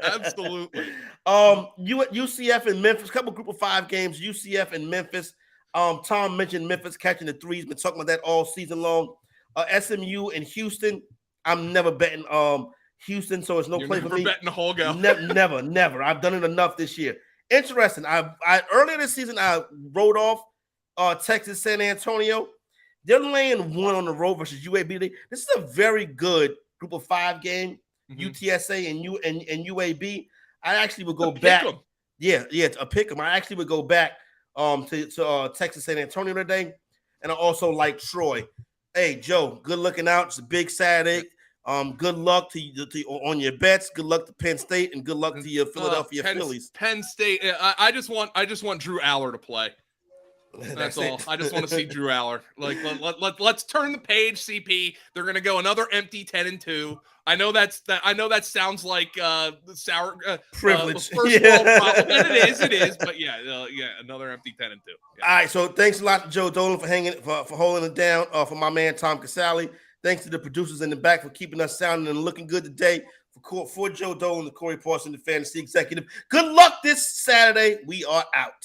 Absolutely. UCF and Memphis, couple group of 5 games. UCF and Memphis. Tom mentioned Memphis catching the threes. Been talking about that all season long. SMU and Houston. I'm never betting Houston, so it's no play for me. Never betting Holgo. Never. I've done it enough this year. Interesting. I earlier this season I wrote off Texas San Antonio. They're laying 1 on the road versus UAB. This is a very good group of 5 game. UTSA and UAB. I actually would go back. Yeah, a pick 'em. I actually would go back to Texas San Antonio today, and I also like Troy. Hey, Joe, good looking out. It's a big Saturday. Good luck to on your bets. Good luck to Penn State, and good luck to your Philadelphia Phillies. Penn State. I just want Drew Aller to play. That's all. I just want to see Drew Aller. Let's turn the page, CP. They're gonna go another empty 10-2. I know that sounds like sour privilege. First world problem. And it is. But another empty 10-2. Yeah. All right. So thanks a lot to Joe Dolan for holding it down. For my man Tom Casale. Thanks to the producers in the back for keeping us sounding and looking good today. For Joe Dolan, the Corey Parson, the fantasy executive. Good luck this Saturday. We are out.